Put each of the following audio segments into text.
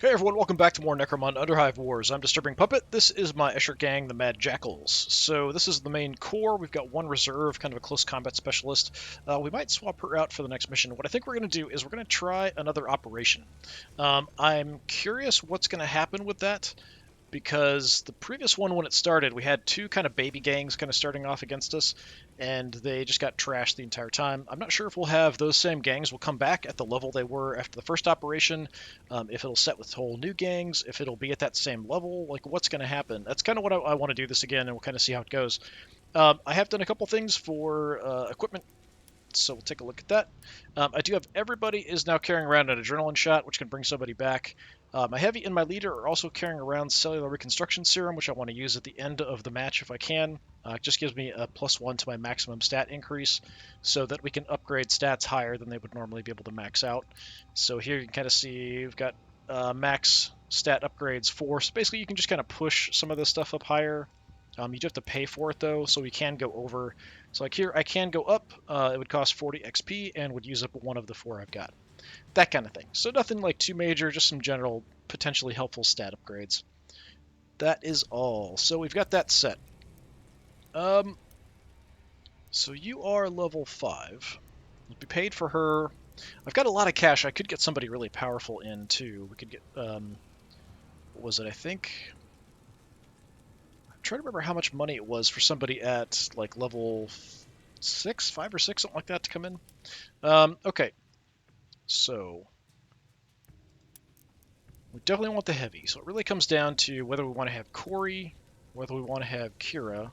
Hey everyone, welcome back to more Necromunda Underhive Wars. I'm DisturbingPuppet. This is my Escher gang, the Mad Jackals. So this is the main core. We've got one reserve, kind of a close combat specialist. We might swap her out for the next mission. What I think we're going to do is we're going to try another operation. I'm curious what's going to happen with that, because the previous one, when it started, we had two kind of baby gangs kind of starting off against us, and they just got trashed the entire time. I'm not sure if we'll have those same gangs will come back at the level they were after the first operation, if it'll set with whole new gangs, if it'll be at that same level, like what's going to happen. That's kind of what I want to do this again, and we'll kind of see how it goes. I have done a couple things for equipment, so we'll take a look at that. I do have everybody is now carrying around an adrenaline shot, which can bring somebody back. My heavy and my leader are also carrying around cellular reconstruction serum, which I want to use at the end of the match if I can. It just gives me a +1 to my maximum stat increase, so that we can upgrade stats higher than they would normally be able to max out. So here you can kind of see we've got max stat upgrades 4. So basically you can just kind of push some of this stuff up higher. You do have to pay for it though, so we can go over. So like here, I can go up. It would cost 40 XP and would use up one of the 4 I've got. That kind of thing. So nothing like too major, just some general, potentially helpful stat upgrades. That is all. So we've got that set. So you are level 5. You'll be paid for her. I've got a lot of cash. I could get somebody really powerful in too. We could get, what was it? I think trying to remember how much money it was for somebody at like level 6, 5 or 6, something like that to come in. Okay, so we definitely want the heavy. So it really comes down to whether we want to have Corey, whether we want to have Kira.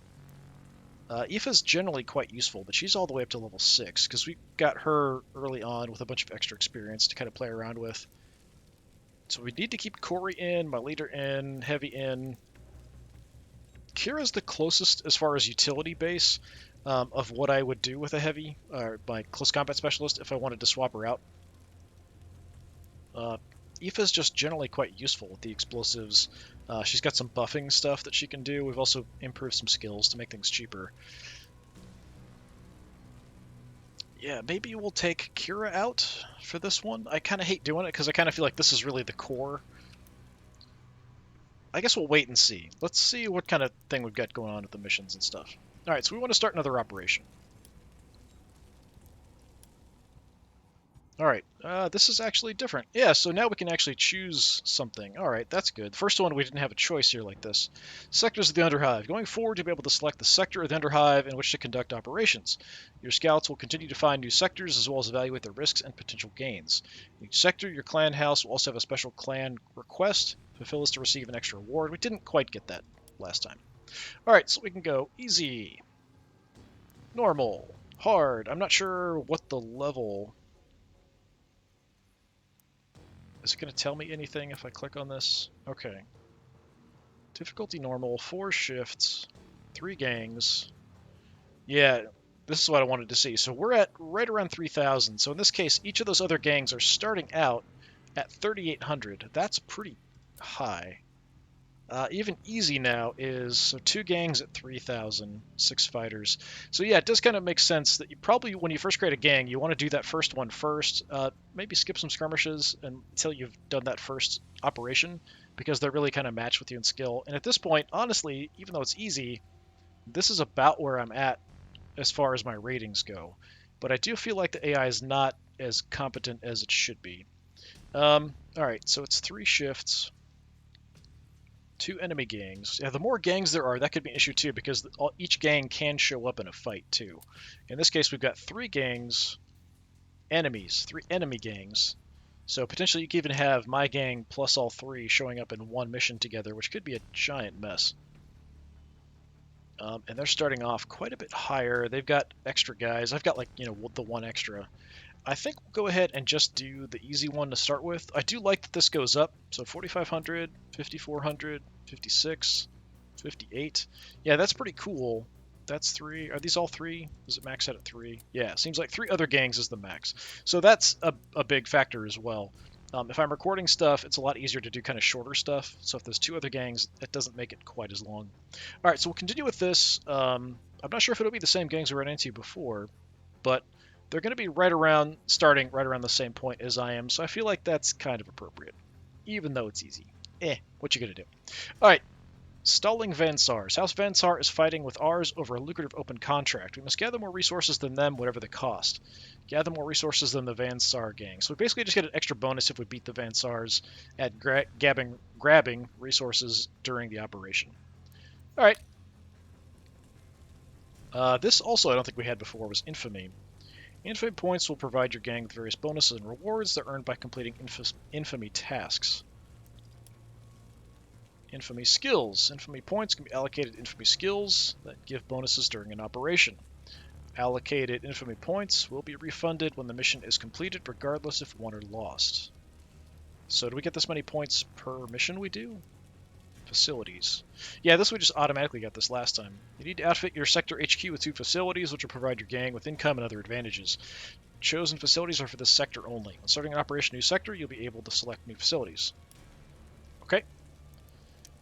Aoife's generally quite useful, but she's all the way up to level 6 because we got her early on with a bunch of extra experience to kind of play around with. So we need to keep Corey in, my leader in, heavy in. Kira's the closest as far as utility base of what I would do with a heavy, or my close combat specialist if I wanted to swap her out. Aoife's just generally quite useful with the explosives. She's got some buffing stuff that she can do. We've also improved some skills to make things cheaper. Yeah, maybe we'll take Kira out for this one. I kind of hate doing it because I kind of feel like this is really the core. I guess we'll wait and see. Let's see what kind of thing we've got going on with the missions and stuff. Alright, so we want to start another operation. Alright, this is actually different. Yeah, so now we can actually choose something. Alright, that's good. The first one, we didn't have a choice here like this. Sectors of the Underhive. Going forward, you'll be able to select the sector of the Underhive in which to conduct operations. Your scouts will continue to find new sectors as well as evaluate their risks and potential gains. In each sector, your clan house will also have a special clan request. Fulfill this to receive an extra reward. We didn't quite get that last time. Alright, so we can go easy, normal, hard. I'm not sure what the level... Is it going to tell me anything if I click on this? Okay. Difficulty normal, 4 shifts, 3 gangs. Yeah, this is what I wanted to see. So we're at right around 3,000. So in this case, each of those other gangs are starting out at 3,800. That's pretty high. Even easy now is, so 2 gangs at 3,000, 6 fighters. So yeah, it does kind of make sense that you probably, when you first create a gang, you want to do that first one first. Maybe skip some skirmishes until you've done that first operation, because they're really kind of matched with you in skill. And at this point, honestly, even though it's easy, this is about where I'm at as far as my ratings go. But I do feel like the AI is not as competent as it should be. Alright, so it's 3 shifts. 2 enemy gangs. Yeah, the more gangs there are, that could be an issue too, because each gang can show up in a fight too. In this case, we've got 3 gangs, enemies, 3 enemy gangs. So potentially you could even have my gang plus all 3 showing up in one mission together, which could be a giant mess. And they're starting off quite a bit higher. They've got extra guys. I've got like, the 1 extra. I think we'll go ahead and just do the easy one to start with. I do like that this goes up. So 4,500, 5,400, 56, 58. Yeah, that's pretty cool. That's 3. Are these all 3? Does it max out at 3? Yeah, seems like 3 other gangs is the max. So that's a big factor as well. If I'm recording stuff, it's a lot easier to do kind of shorter stuff. So if there's 2 other gangs, it doesn't make it quite as long. All right, so we'll continue with this. I'm not sure if it'll be the same gangs we ran into before, but they're going to be starting right around the same point as I am, so I feel like that's kind of appropriate. even though it's easy. What you gonna do? Alright, stalling Vansars. House Vansar is fighting with ours over a lucrative open contract. We must gather more resources than them, whatever the cost. Gather more resources than the Vansar gang. So we basically just get an extra bonus if we beat the Vansars at grabbing resources during the operation. Alright. This also I don't think we had before was Infamy. Infamy points will provide your gang with various bonuses and rewards that are earned by completing Infamy tasks. Infamy skills. Infamy points can be allocated to Infamy skills that give bonuses during an operation. Allocated Infamy points will be refunded when the mission is completed, regardless if won or lost. So do we get this many points per mission we do? Facilities. Yeah, this we just automatically got this last time. You need to outfit your sector HQ with 2 facilities, which will provide your gang with income and other advantages. Chosen facilities are for this sector only. When starting an operation new sector, you'll be able to select new facilities. Okay.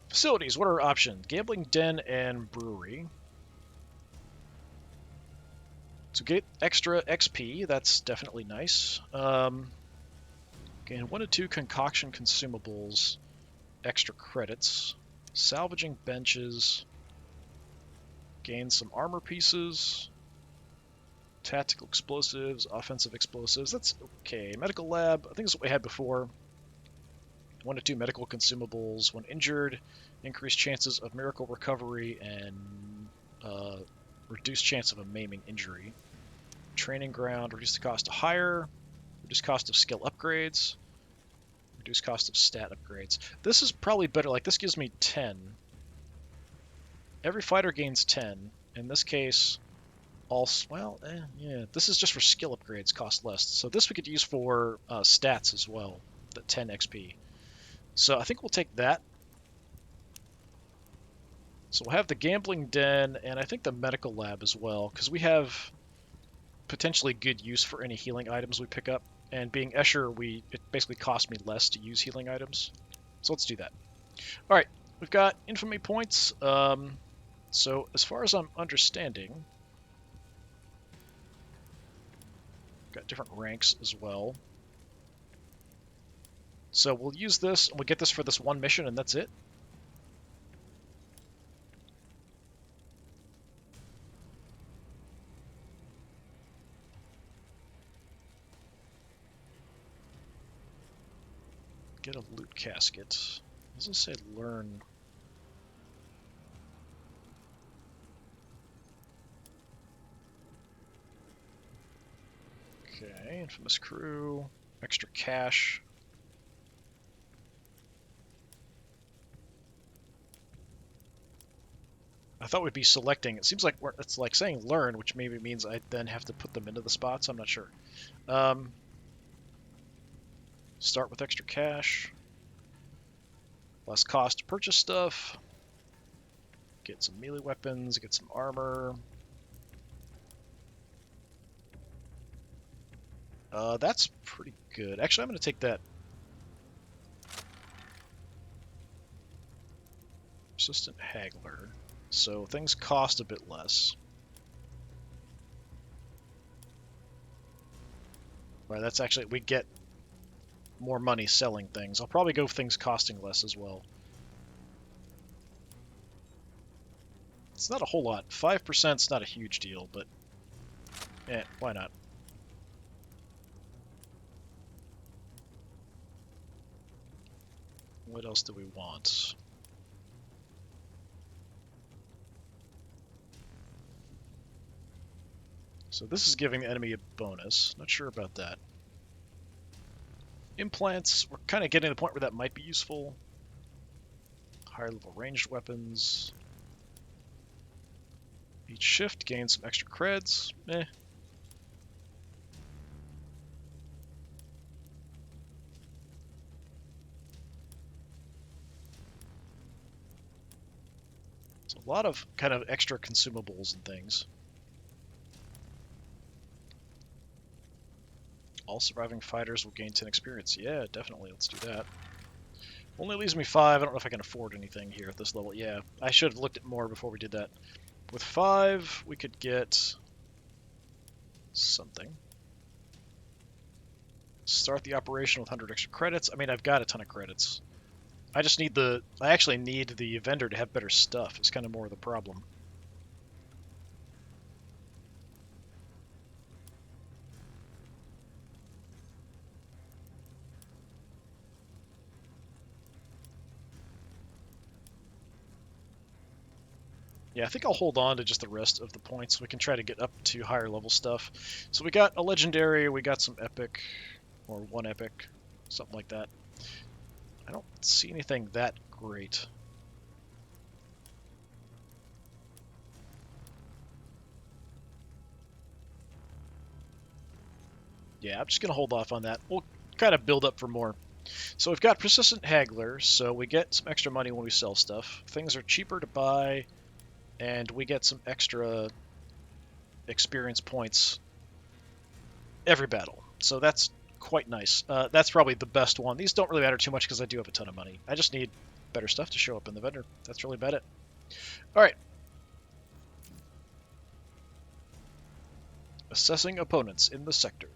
Facilities, what are our options? Gambling Den and Brewery. To get extra XP, that's definitely nice. Gain 1 to 2 concoction consumables, extra credits. Salvaging benches. Gain some armor pieces. Tactical explosives, offensive explosives. That's okay. Medical lab, I think that's what we had before. 1 to 2 medical consumables. When injured, increased chances of miracle recovery and reduced chance of a maiming injury. Training ground, reduce the cost of hire, reduce cost of skill upgrades, reduce cost of stat upgrades. This is probably better. Like, this gives me 10. Every fighter gains 10. In this case, yeah, this is just for skill upgrades, cost less. So this we could use for stats as well, the 10 XP. So I think we'll take that. So we'll have the gambling den and I think the medical lab as well, because we have potentially good use for any healing items we pick up. And being Escher, it basically costs me less to use healing items. So let's do that. All right, we've got infamy points. So as far as I'm understanding, got different ranks as well. So we'll use this, and we'll get this for this one mission, and that's it. Get a loot casket. Does it say learn? Okay, infamous crew, extra cash. I thought we'd be selecting. It seems like it's like saying learn, which maybe means I then have to put them into the spots. I'm not sure. Start with extra cash. Less cost to purchase stuff. Get some melee weapons, get some armor. That's pretty good. Actually, I'm going to take that. Persistent Haggler. So things cost a bit less. Right, that's actually, we get more money selling things. I'll probably go with things costing less as well. It's not a whole lot. 5% is not a huge deal, but why not? What else do we want? So this is giving the enemy a bonus. Not sure about that. Implants, we're kind of getting to the point where that might be useful. Higher level ranged weapons. Each shift gains some extra creds. So a lot of kind of extra consumables and things. All surviving fighters will gain 10 experience. Yeah, definitely. Let's do that. Only leaves me 5. I don't know if I can afford anything here at this level. Yeah, I should have looked at more before we did that. With 5, we could get something. Start the operation with 100 extra credits. I mean, I've got a ton of credits. I just need the... I actually need the vendor to have better stuff. It's kind of more of the problem. Yeah, I think I'll hold on to just the rest of the points so we can try to get up to higher level stuff. So we got a legendary, we got some epic, or one epic, something like that. I don't see anything that great. Yeah, I'm just going to hold off on that. We'll kind of build up for more. So we've got Persistent Haggler, so we get some extra money when we sell stuff. Things are cheaper to buy, and we get some extra experience points every battle. So that's quite nice. That's probably the best one. These don't really matter too much because I do have a ton of money. I just need better stuff to show up in the vendor. That's really about it. All right. Assessing opponents in the sector.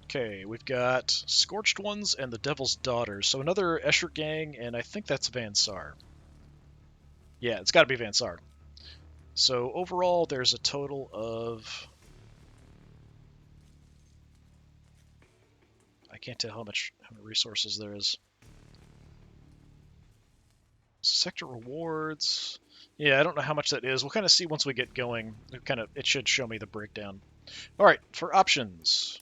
Okay, we've got Scorched Ones and the Devil's Daughters. So another Escher gang, and I think that's Van Sar. Yeah, it's got to be Van Sar. So overall, there's a total of... I can't tell how many resources there is. Sector rewards. Yeah, I don't know how much that is. We'll kind of see once we get going. It should show me the breakdown. All right, for options,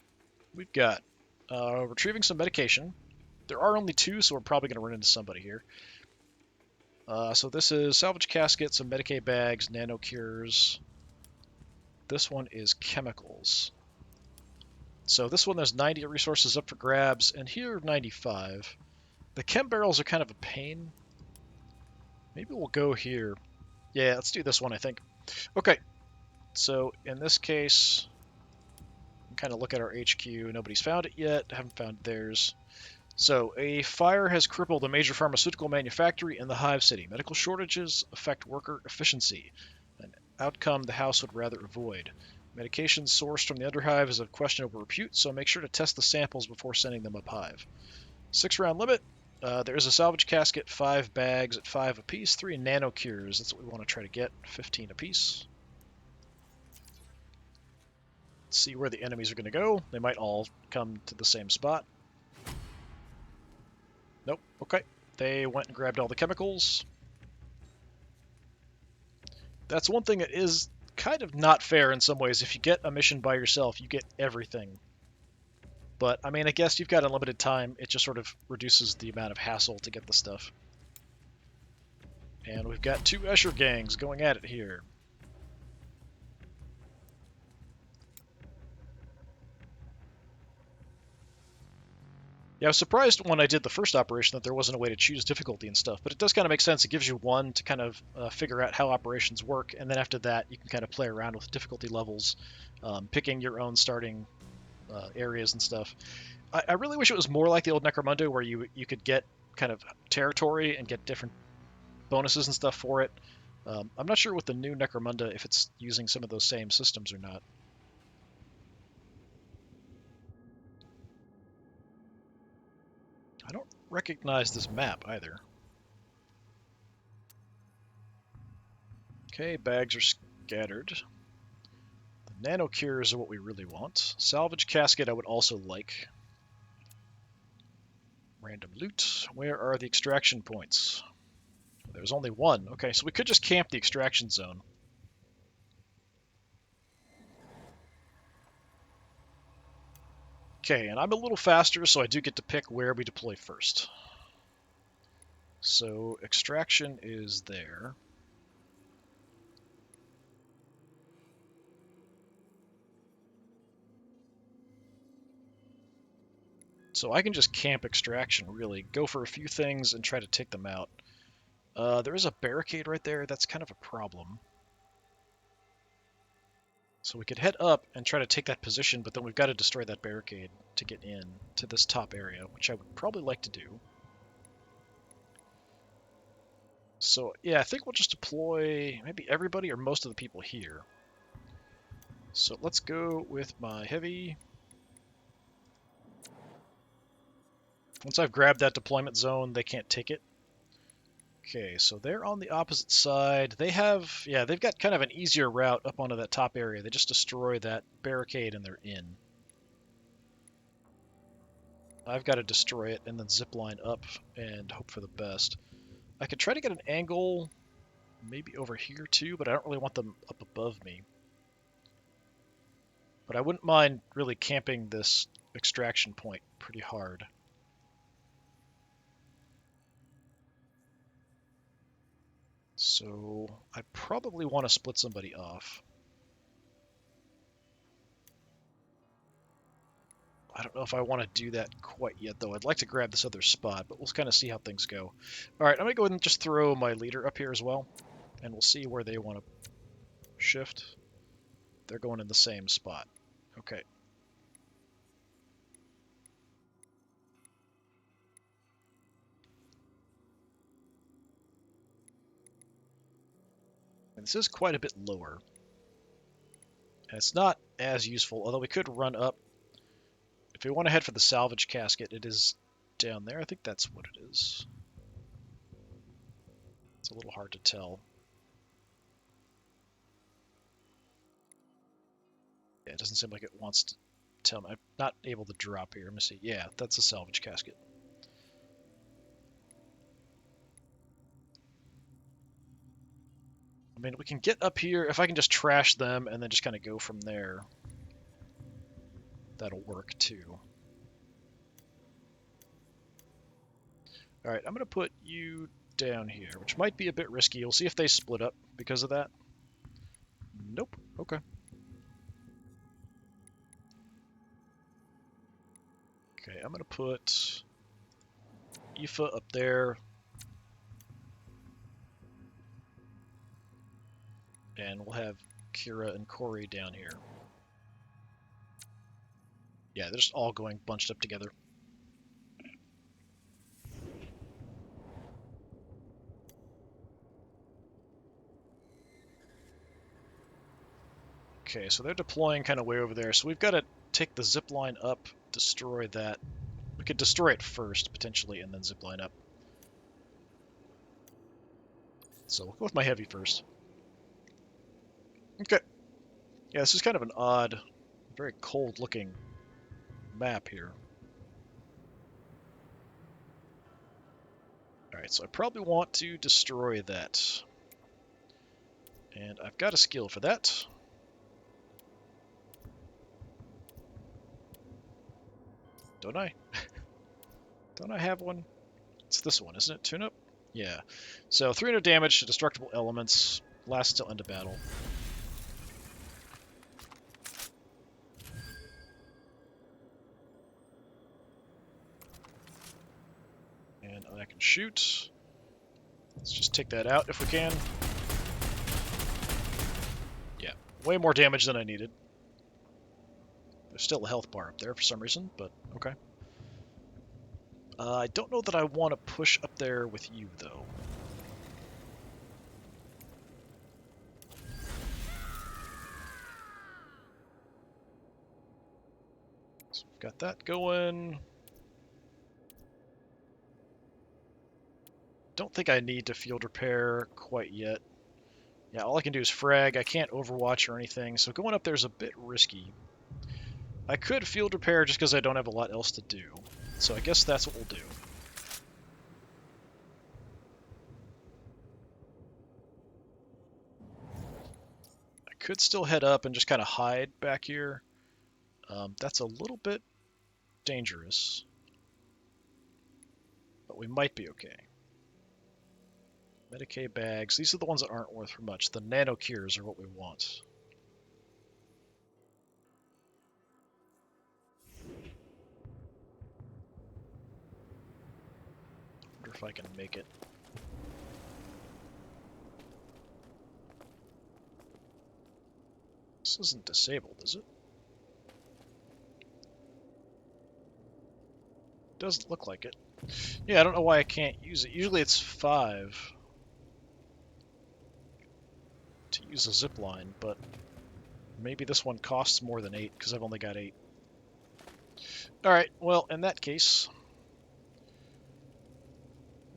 we've got retrieving some medication. There are only 2, so we're probably going to run into somebody here. So this is salvage casket, some Medicaid bags, nano cures. This one is chemicals. So this one there's 90 resources up for grabs, and here 95. The chem barrels are kind of a pain. Maybe we'll go here. Yeah, let's do this one, I think. Okay, so in this case, kind of look at our HQ. Nobody's found it yet. Haven't found theirs. So, a fire has crippled a major pharmaceutical manufactory in the Hive City. Medical shortages affect worker efficiency, an outcome the House would rather avoid. Medication sourced from the Underhive is of questionable repute, so make sure to test the samples before sending them up Hive. 6-round limit. There is a salvage casket, 5 bags at 5 apiece, 3 nano cures. That's what we want to try to get, 15 apiece. Let's see where the enemies are going to go. They might all come to the same spot. Nope, okay. They went and grabbed all the chemicals. That's one thing that is kind of not fair in some ways. If you get a mission by yourself, you get everything. But, I mean, I guess you've got unlimited time. It just sort of reduces the amount of hassle to get the stuff. And we've got 2 Escher gangs going at it here. Yeah, I was surprised when I did the first operation that there wasn't a way to choose difficulty and stuff, but it does kind of make sense. It gives you one to kind of figure out how operations work, and then after that you can kind of play around with difficulty levels, picking your own starting areas and stuff. I really wish it was more like the old Necromunda, where you could get kind of territory and get different bonuses and stuff for it. I'm not sure with the new Necromunda if it's using some of those same systems or not. I don't recognize this map either. Okay, bags are scattered. The nano cures are what we really want. Salvage casket I would also like. Random loot. Where are the extraction points? There's only one. Okay, so we could just camp the extraction zone. Okay, and I'm a little faster, so I do get to pick where we deploy first. So extraction is there. So I can just camp extraction, really. Go for a few things and try to take them out. There is a barricade right there. That's kind of a problem. So we could head up and try to take that position, but then we've got to destroy that barricade to get in to this top area, which I would probably like to do. So, yeah, I think we'll just deploy maybe everybody or most of the people here. So let's go with my heavy. Once I've grabbed that deployment zone, they can't take it. Okay, so they're on the opposite side. They have, yeah, they've got kind of an easier route up onto that top area. They just destroy that barricade and they're in. I've got to destroy it and then zip line up and hope for the best. I could try to get an angle maybe over here too, but I don't really want them up above me. But I wouldn't mind really camping this extraction point pretty hard. So I probably want to split somebody off. I don't know if I want to do that quite yet, though. I'd like to grab this other spot, but we'll kind of see how things go. All right, I'm going to go ahead and just throw my leader up here as well, and we'll see where they want to shift. They're going in the same spot. Okay. And this is quite a bit lower. And it's not as useful, although we could run up. If we want to head for the salvage casket, it is down there. I think that's what it is. It's a little hard to tell. Yeah, it doesn't seem like it wants to tell me. I'm not able to drop here. Let me see. Yeah, that's a salvage casket. I mean, we can get up here. If I can just trash them and then just kind of go from there, that'll work too. All right, I'm going to put you down here, which might be a bit risky. We'll see if they split up because of that. Nope. Okay. Okay, I'm going to put Aoife up there. And we'll have Kira and Corey down here. Yeah, they're just all going bunched up together. Okay, so they're deploying kind of way over there. So we've got to take the zip line up, destroy that. We could destroy it first, potentially, and then zip line up. So we'll go with my heavy first. Okay. Yeah, this is kind of an odd, very cold-looking map here. Alright, so I probably want to destroy that. And I've got a skill for that. Don't I? Don't I have one? It's this one, isn't it? Tune-up? Yeah. So 300 damage to destructible elements. Lasts till end of battle. And I can shoot. Let's just take that out if we can. Yeah, way more damage than I needed. There's still a health bar up there for some reason, but okay. I don't know that I want to push up there with you, though. So we've got that going. Don't think I need to field repair quite yet. Yeah, all I can do is frag. I can't overwatch or anything, so going up there is a bit risky. I could field repair just because I don't have a lot else to do. So I guess that's what we'll do. I could still head up and just kind of hide back here. That's a little bit dangerous. But we might be okay. Medicaid bags. These are the ones that aren't worth much. The nano cures are what we want. Wonder if I can make it. This isn't disabled, is it? Doesn't look like it. Yeah, I don't know why I can't use it. Usually it's 5 to use a zip line, but maybe this one costs more than 8, because I've only got 8. Alright, well, in that case,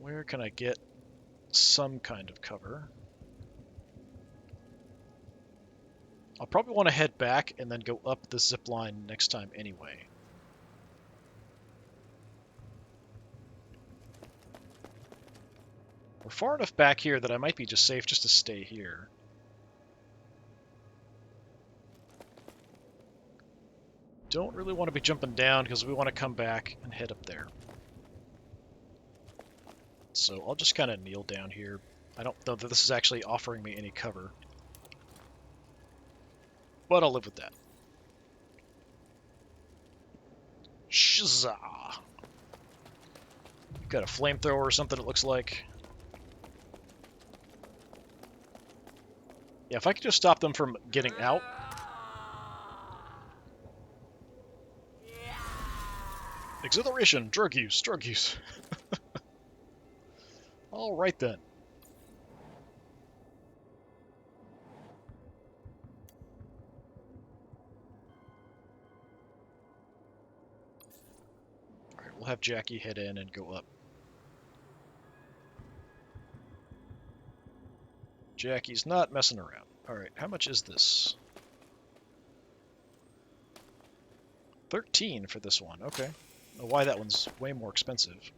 where can I get some kind of cover? I'll probably want to head back and then go up the zip line next time anyway. We're far enough back here that I might be just safe just to stay here. Don't really want to be jumping down because we want to come back and head up there. So I'll just kind of kneel down here. I don't know that this is actually offering me any cover, but I'll live with that. Shazah! Got a flamethrower or something, it looks like. Yeah, if I could just stop them from getting out. Exhilaration, drug use, drug use. Alright then. Alright, we'll have Jackie head in and go up. Jackie's not messing around. Alright, how much is this? 13 for this one, okay. I don't know why that one's way more expensive.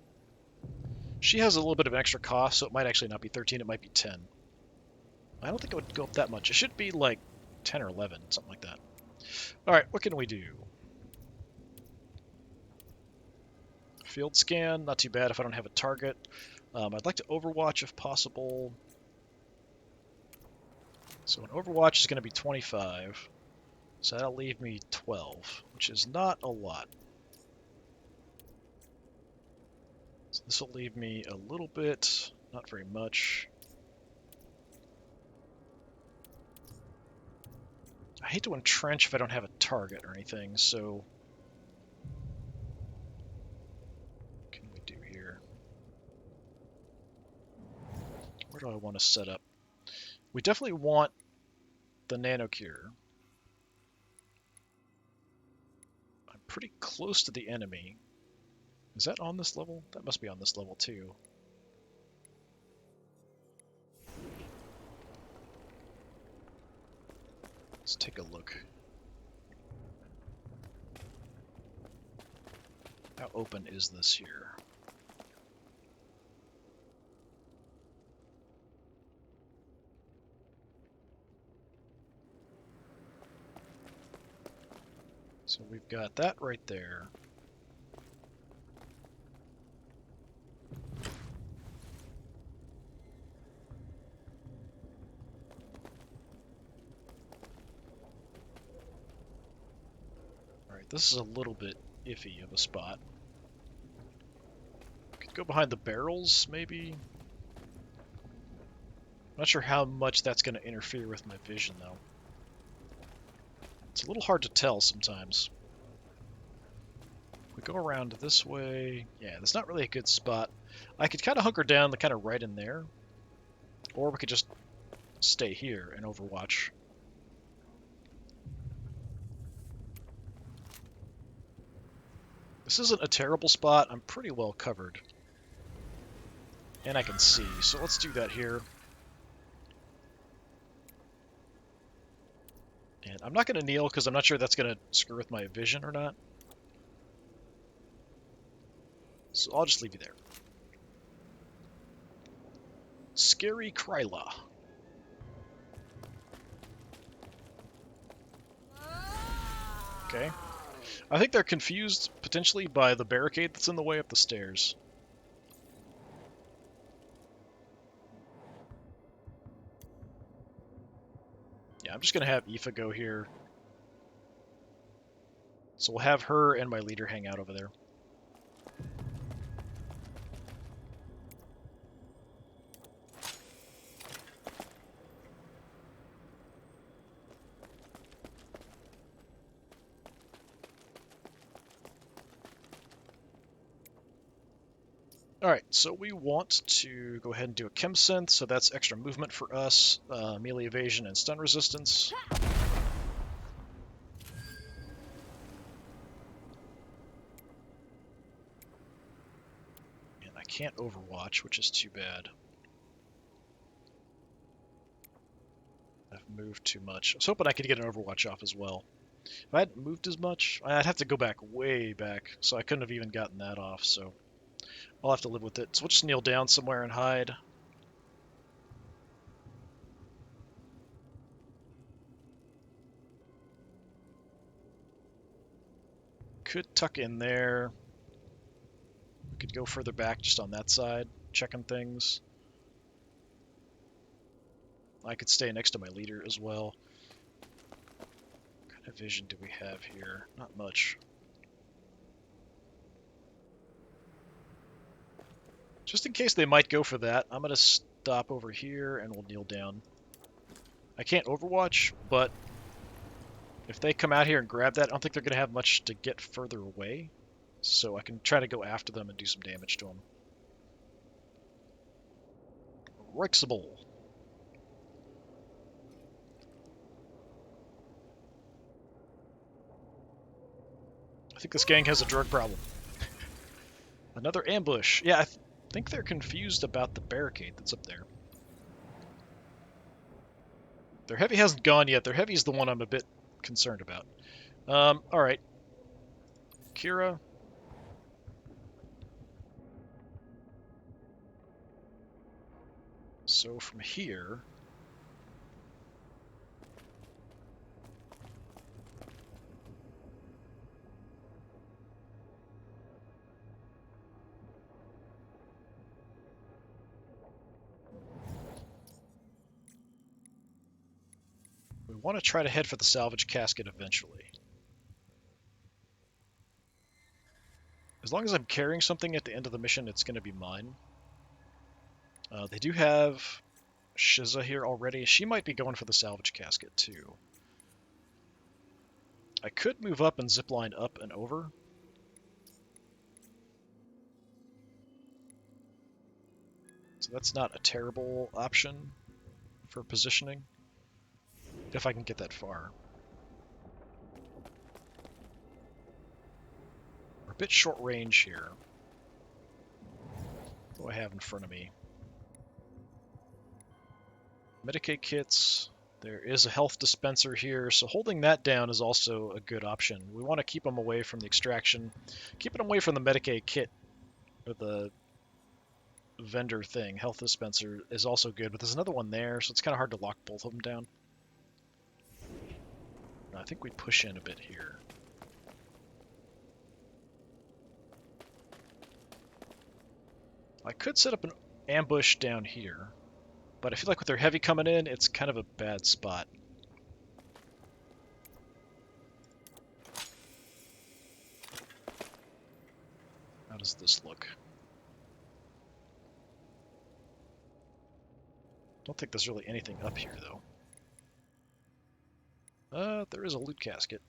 She has a little bit of an extra cost, so it might actually not be 13, it might be 10. I don't think it would go up that much. It should be like 10 or 11, something like that. Alright, what can we do? Field scan, not too bad if I don't have a target. I'd like to overwatch if possible. So an overwatch is going to be 25. So that'll leave me 12, which is not a lot. So this will leave me a little bit, not very much. I hate to entrench if I don't have a target or anything, so what can we do here? Where do I want to set up? We definitely want the nanocure. I'm pretty close to the enemy. Is that on this level? That must be on this level too. Let's take a look. How open is this here? So we've got that right there. Alright, this is a little bit iffy of a spot. Could go behind the barrels, maybe? Not sure how much that's going to interfere with my vision, though. It's a little hard to tell sometimes. If we go around this way, yeah, that's not really a good spot. I could kind of hunker down, kind of right in there. Or we could just stay here and overwatch. This isn't a terrible spot. I'm pretty well covered. And I can see, so let's do that here. And I'm not going to kneel because I'm not sure that's going to screw with my vision or not. So I'll just leave you there. Scary Kryla. Okay. I think they're confused, potentially, by the barricade that's in the way up the stairs. Yeah, I'm just going to have Aoife go here. So we'll have her and my leader hang out over there. Alright, so we want to go ahead and do a chem synth, so that's extra movement for us, melee evasion and stun resistance. I can't overwatch, which is too bad. I've moved too much. I was hoping I could get an overwatch off as well. If I hadn't moved as much, I'd have to go back way back, so I couldn't have even gotten that off, so I'll have to live with it. So we'll just kneel down somewhere and hide. Could tuck in there. We could go further back just on that side, checking things. I could stay next to my leader as well. What kind of vision do we have here? Not much. Just in case they might go for that, I'm going to stop over here and we'll kneel down. I can't overwatch, but if they come out here and grab that, I don't think they're going to have much to get further away. So I can try to go after them and do some damage to them. Rexable. I think this gang has a drug problem. Another ambush. Yeah, I think they're confused about the barricade that's up there. Their heavy hasn't gone yet. Their heavy is the one I'm a bit concerned about. Alright. Kira. So from here... we want to try to head for the salvage casket eventually. As long as I'm carrying something at the end of the mission, it's going to be mine. They do have Shiza here already. She might be going for the salvage casket too. I could move up and zipline up and over. So that's not a terrible option for positioning, if I can get that far. We're a bit short range here. What do I have in front of me? Medicaid kits. There is a health dispenser here, so holding that down is also a good option. We want to keep them away from the extraction. Keeping them away from the Medicaid kit, or the vendor thing, health dispenser, is also good, but there's another one there, so it's kind of hard to lock both of them down. I think we push in a bit here. I could set up an ambush down here, but I feel like with their heavy coming in, it's kind of a bad spot. How does this look? Don't think there's really anything up here, though. There is a loot casket.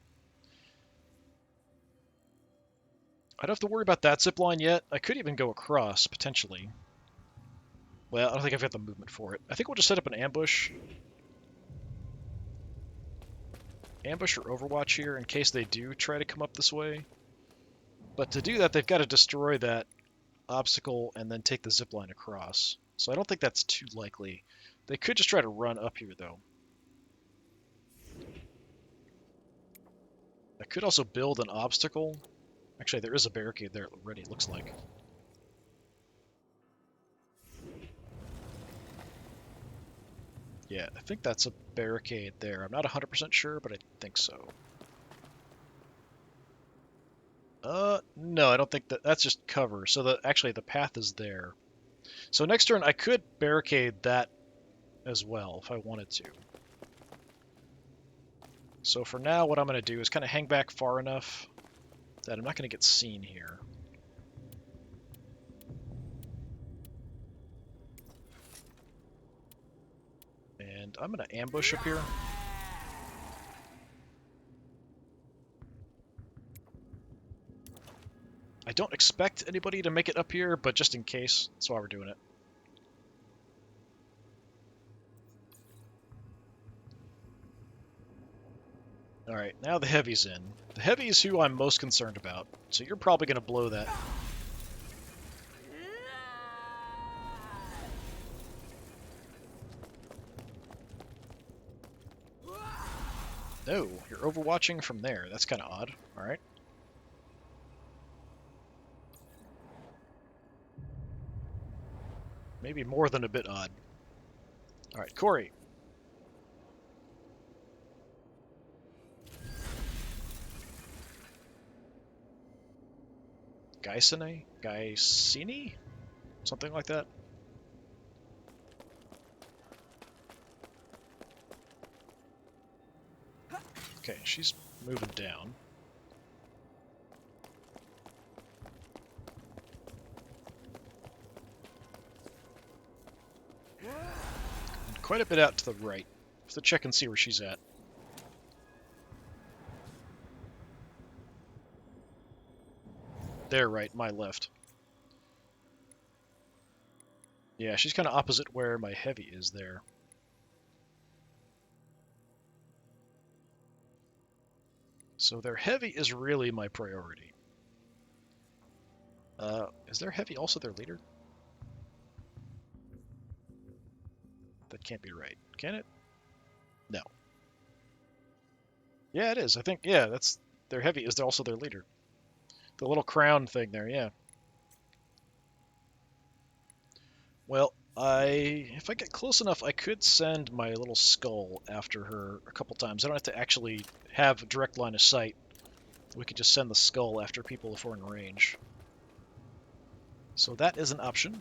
I don't have to worry about that zipline yet. I could even go across, potentially. Well, I don't think I've got the movement for it. I think we'll just set up an ambush. Ambush or overwatch here in case they do try to come up this way. But to do that, they've got to destroy that obstacle and then take the zipline across. So I don't think that's too likely. They could just try to run up here, though. I could also build an obstacle. Actually, there is a barricade there already, it looks like. Yeah, I think that's a barricade there. I'm not 100% sure, but I think so. No, I don't think that's just cover. So actually the path is there. So next turn I could barricade that as well if I wanted to. So for now, what I'm going to do is kind of hang back far enough that I'm not going to get seen here. And I'm going to ambush up here. I don't expect anybody to make it up here, but just in case, that's why we're doing it. Alright, now the heavy's in. The heavy is who I'm most concerned about, so you're probably going to blow that. No, you're overwatching from there. That's kind of odd. Alright. Maybe more than a bit odd. Alright, Corey. Gysine? Gysini? Something like that? Okay, she's moving down. And quite a bit out to the right. Let's check and see where she's at. There, right, my left. Yeah, she's kind of opposite where my heavy is there. So their heavy is really my priority. Is their heavy also their leader? That can't be right. Can it? No. Yeah, it is. I think, yeah, that's their heavy is also their leader. The little crown thing there, yeah. Well, if I get close enough, I could send my little skull after her a couple times. I don't have to actually have a direct line of sight. We could just send the skull after people if we're in range. So that is an option.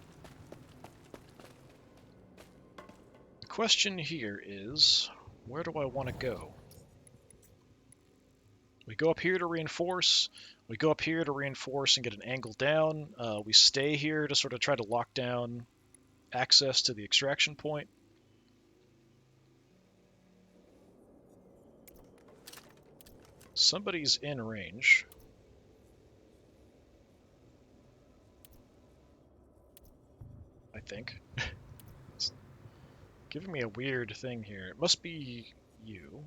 The question here is, where do I want to go? We go up here to reinforce. We go up here to reinforce and get an angle down. We stay here to sort of try to lock down access to the extraction point. Somebody's in range. I think. It's giving me a weird thing here. It must be you.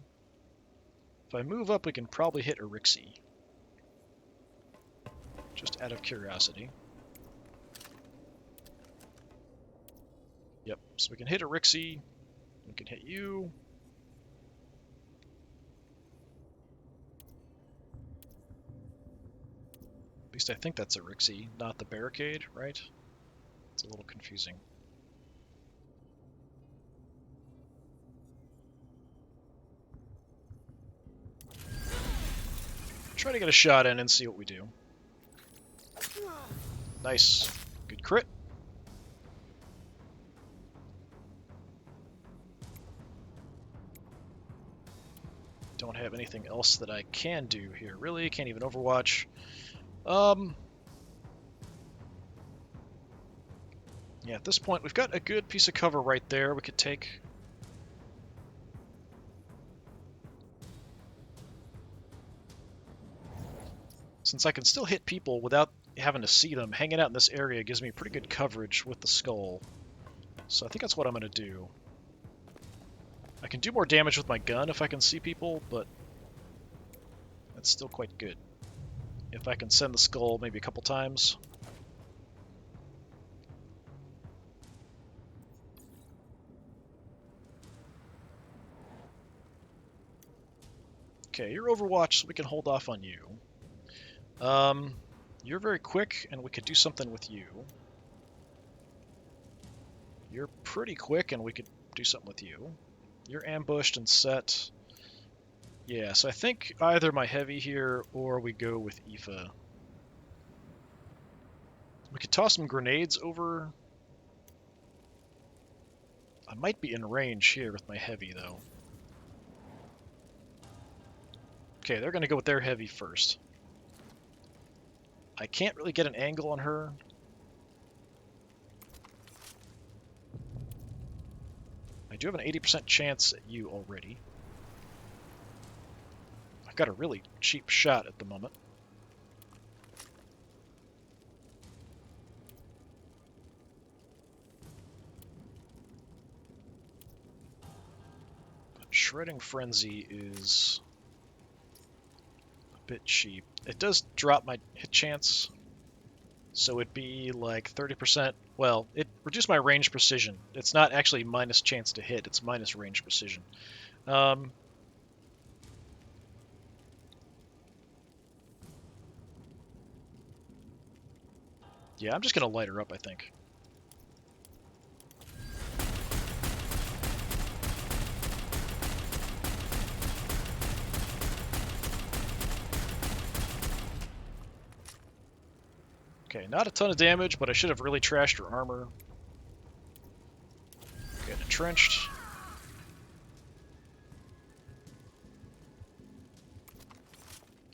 If I move up, we can probably hit Erixie. Just out of curiosity. Yep, so we can hit Erixie. We can hit you. At least I think that's Erixie, not the barricade, right? It's a little confusing. Try to get a shot in and see what we do. Nice. Good crit. Don't have anything else that I can do here, really. Can't even overwatch. Yeah, at this point, we've got a good piece of cover right there we could take. Since I can still hit people without having to see them, hanging out in this area gives me pretty good coverage with the skull. So I think that's what I'm going to do. I can do more damage with my gun if I can see people, but that's still quite good. If I can send the skull maybe a couple times. Okay, you're Overwatch, so we can hold off on you. You're very quick, and we could do something with you. You're pretty quick, and we could do something with you. You're ambushed and set. Yeah, so I think either my heavy here, or we go with Aoife. We could toss some grenades over. I might be in range here with my heavy, though. Okay, they're going to go with their heavy first. I can't really get an angle on her. I do have an 80% chance at you already. I've got a really cheap shot at the moment. But Shredding Frenzy is a bit cheap. It does drop my hit chance, so it'd be like 30%. Well, it reduced my range precision. It's not actually minus chance to hit, it's minus range precision. Yeah, I'm just going to light her up, I think. Okay, not a ton of damage, but I should have really trashed her armor. Get entrenched.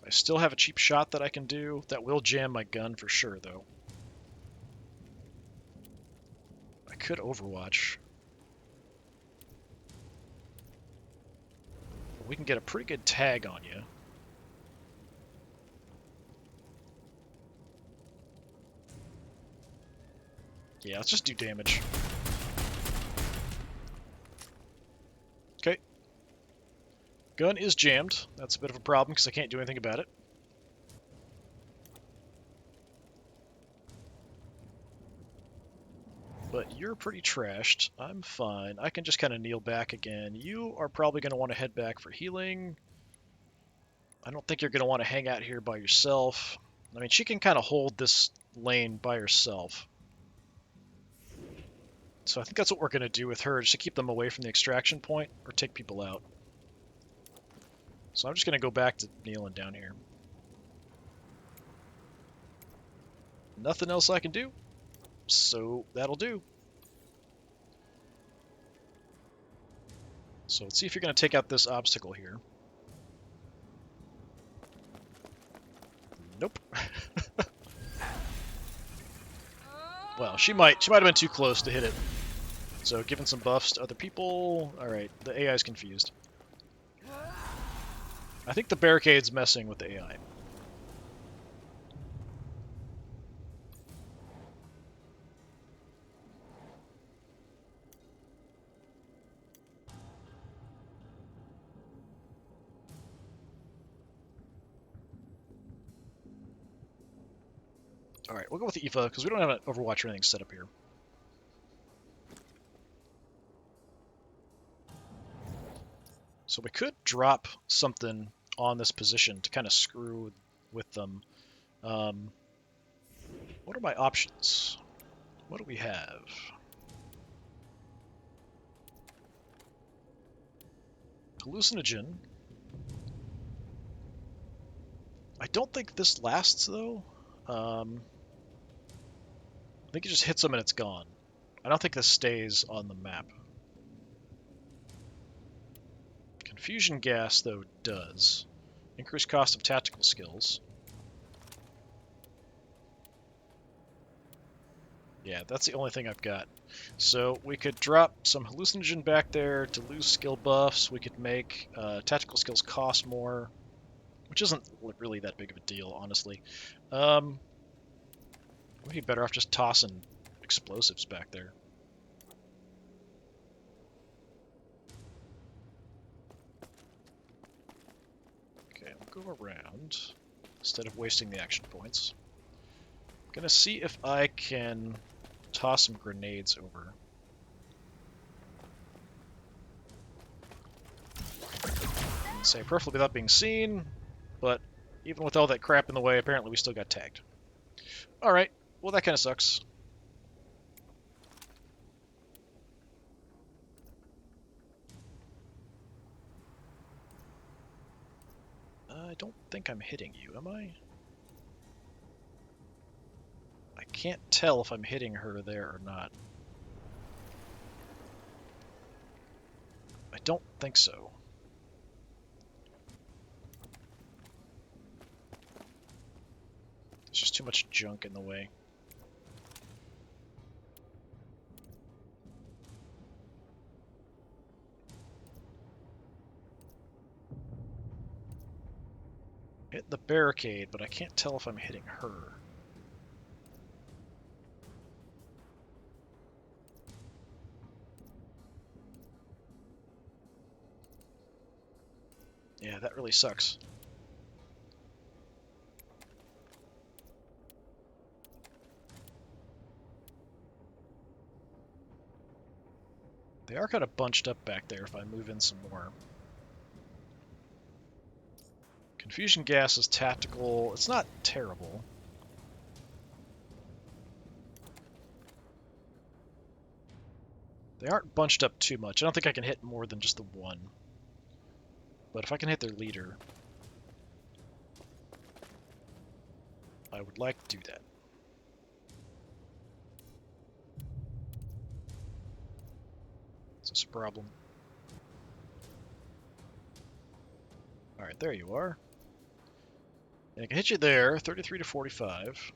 I still have a cheap shot that I can do. That will jam my gun for sure, though. I could Overwatch. We can get a pretty good tag on you. Yeah, let's just do damage. Okay. Gun is jammed. That's a bit of a problem because I can't do anything about it. But you're pretty trashed. I'm fine. I can just kind of kneel back again. You are probably going to want to head back for healing. I don't think you're going to want to hang out here by yourself. I mean, she can kind of hold this lane by herself. So I think that's what we're going to do with her, just to keep them away from the extraction point or take people out. So I'm just going to go back to kneeling down here. Nothing else I can do, so that'll do. So let's see if you're going to take out this obstacle here. Nope. Well, she might have been too close to hit it. So giving some buffs to other people. All right, the AI is confused. I think the barricade's messing with the AI. All right, we'll go with Eva because we don't have an Overwatch or anything set up here. So we could drop something on this position to kind of screw with them. What are my options? What do we have? Hallucinogen. I don't think this lasts, though. I think it just hits them and it's gone. I don't think this stays on the map. Confusion gas, though, does. Increased cost of tactical skills. Yeah, that's the only thing I've got. So we could drop some hallucinogen back there to lose skill buffs. We could make tactical skills cost more, which isn't really that big of a deal, honestly. We'd be better off just tossing explosives back there. Okay, we'll go around instead of wasting the action points. I'm gonna see if I can toss some grenades over. And say perfectly without being seen, but even with all that crap in the way, apparently we still got tagged. Alright, well that kind of sucks. I don't think I'm hitting you, am I? I can't tell if I'm hitting her there or not. I don't think so. There's just too much junk in the way. Hit the barricade, but I can't tell if I'm hitting her. Yeah, that really sucks. They are kind of bunched up back there if I move in some more. Confusion gas is tactical. It's not terrible. They aren't bunched up too much. I don't think I can hit more than just the one. But if I can hit their leader, I would like to do that. Is this a problem? Alright, there you are. And I can hit you there, 33 to 45.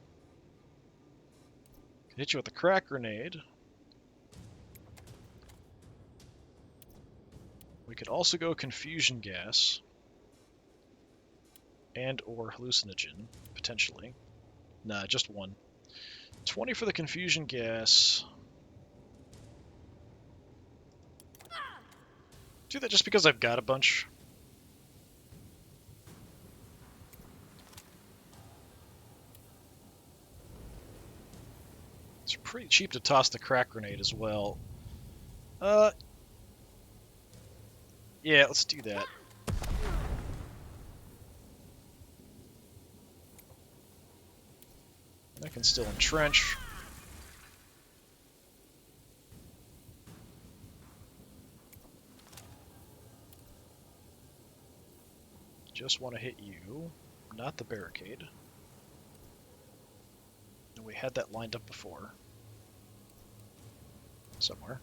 Can hit you with the crack grenade. We could also go confusion gas. And or hallucinogen, potentially. Nah, just one. 20 for the confusion gas. Do that just because I've got a bunch. It's pretty cheap to toss the crack grenade as well. Yeah, let's do that. I can still entrench. Just want to hit you, not the barricade. And we had that lined up before. Somewhere.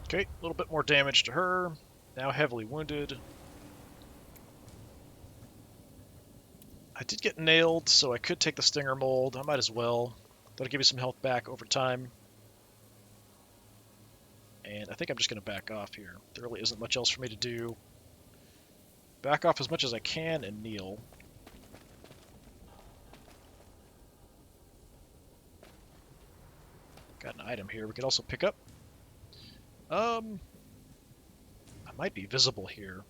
Okay, a little bit more damage to her. Now heavily wounded. I did get nailed, so I could take the Stinger Mold. I might as well. That'll give me some health back over time. And I think I'm just going to back off here. There really isn't much else for me to do. Back off as much as I can and kneel. Got an item here we could also pick up. I might be visible here.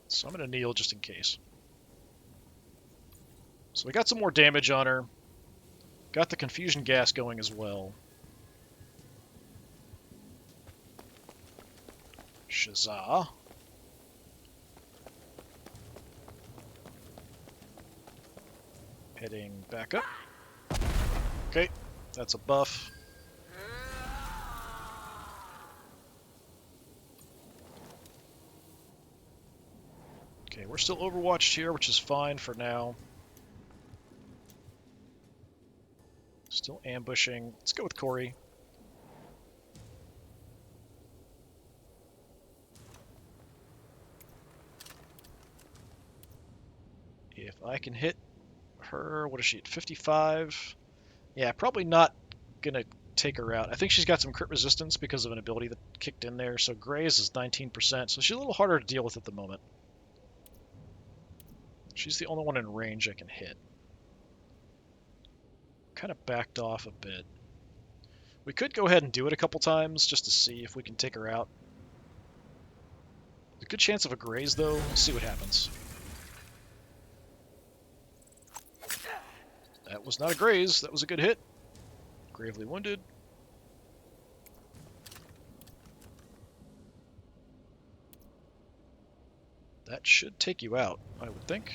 So I'm going to kneel just in case. So we got some more damage on her. Got the confusion gas going as well. Shazah. Heading back up. Okay, that's a buff. Okay, we're still overwatched here, which is fine for now. Still ambushing. Let's go with Corey. If I can hit her, what is she at, 55? Yeah, probably not gonna take her out. I think she's got some crit resistance because of an ability that kicked in there, so Graze is 19%, so she's a little harder to deal with at the moment. She's the only one in range I can hit. Kind of backed off a bit. We could go ahead and do it a couple times just to see if we can take her out. A good chance of a Graze, though. Let's see what happens. That was not a Graze. That was a good hit. Gravely wounded. That should take you out, I would think.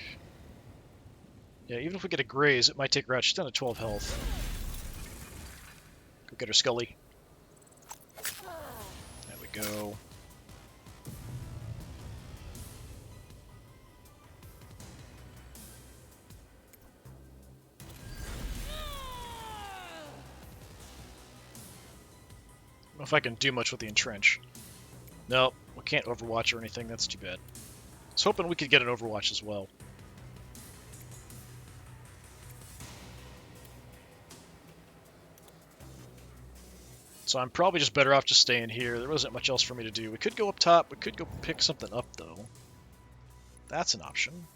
Yeah, even if we get a Graze, it might take her out. She's down to 12 health. Go get her, Scully. There we go. I don't know if I can do much with the entrench. No, we can't overwatch or anything. That's too bad. I was hoping we could get an overwatch as well. So I'm probably just better off just staying here. There wasn't much else for me to do. We could go up top. We could go pick something up, though. That's an option.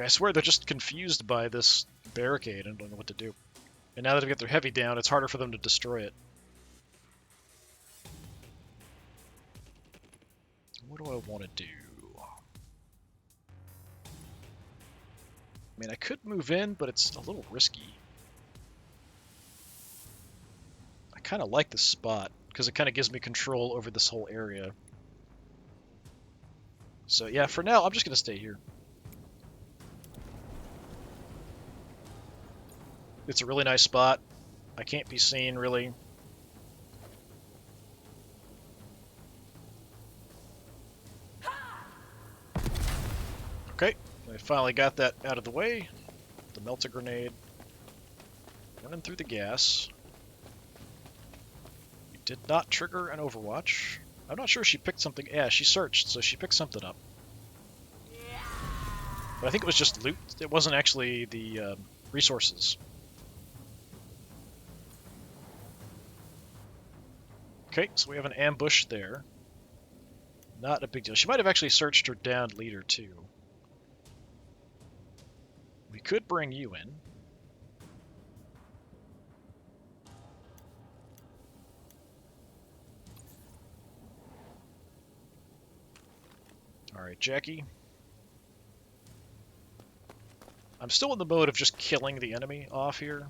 I swear they're just confused by this barricade and don't know what to do. And now that they've got their heavy down, it's harder for them to destroy it. What do I want to do? I mean, I could move in, but it's a little risky. I kind of like this spot, because it kind of gives me control over this whole area. So yeah, for now, I'm just going to stay here. It's a really nice spot. I can't be seen, really. Okay, I finally got that out of the way. The melter grenade. Running through the gas. We did not trigger an overwatch. I'm not sure she picked something. Yeah, she searched, so she picked something up. But I think it was just loot. It wasn't actually the resources. Okay, so we have an ambush there. Not a big deal. She might have actually searched her downed leader, too. We could bring you in. Alright, Jackie. I'm still in the mode of just killing the enemy off here.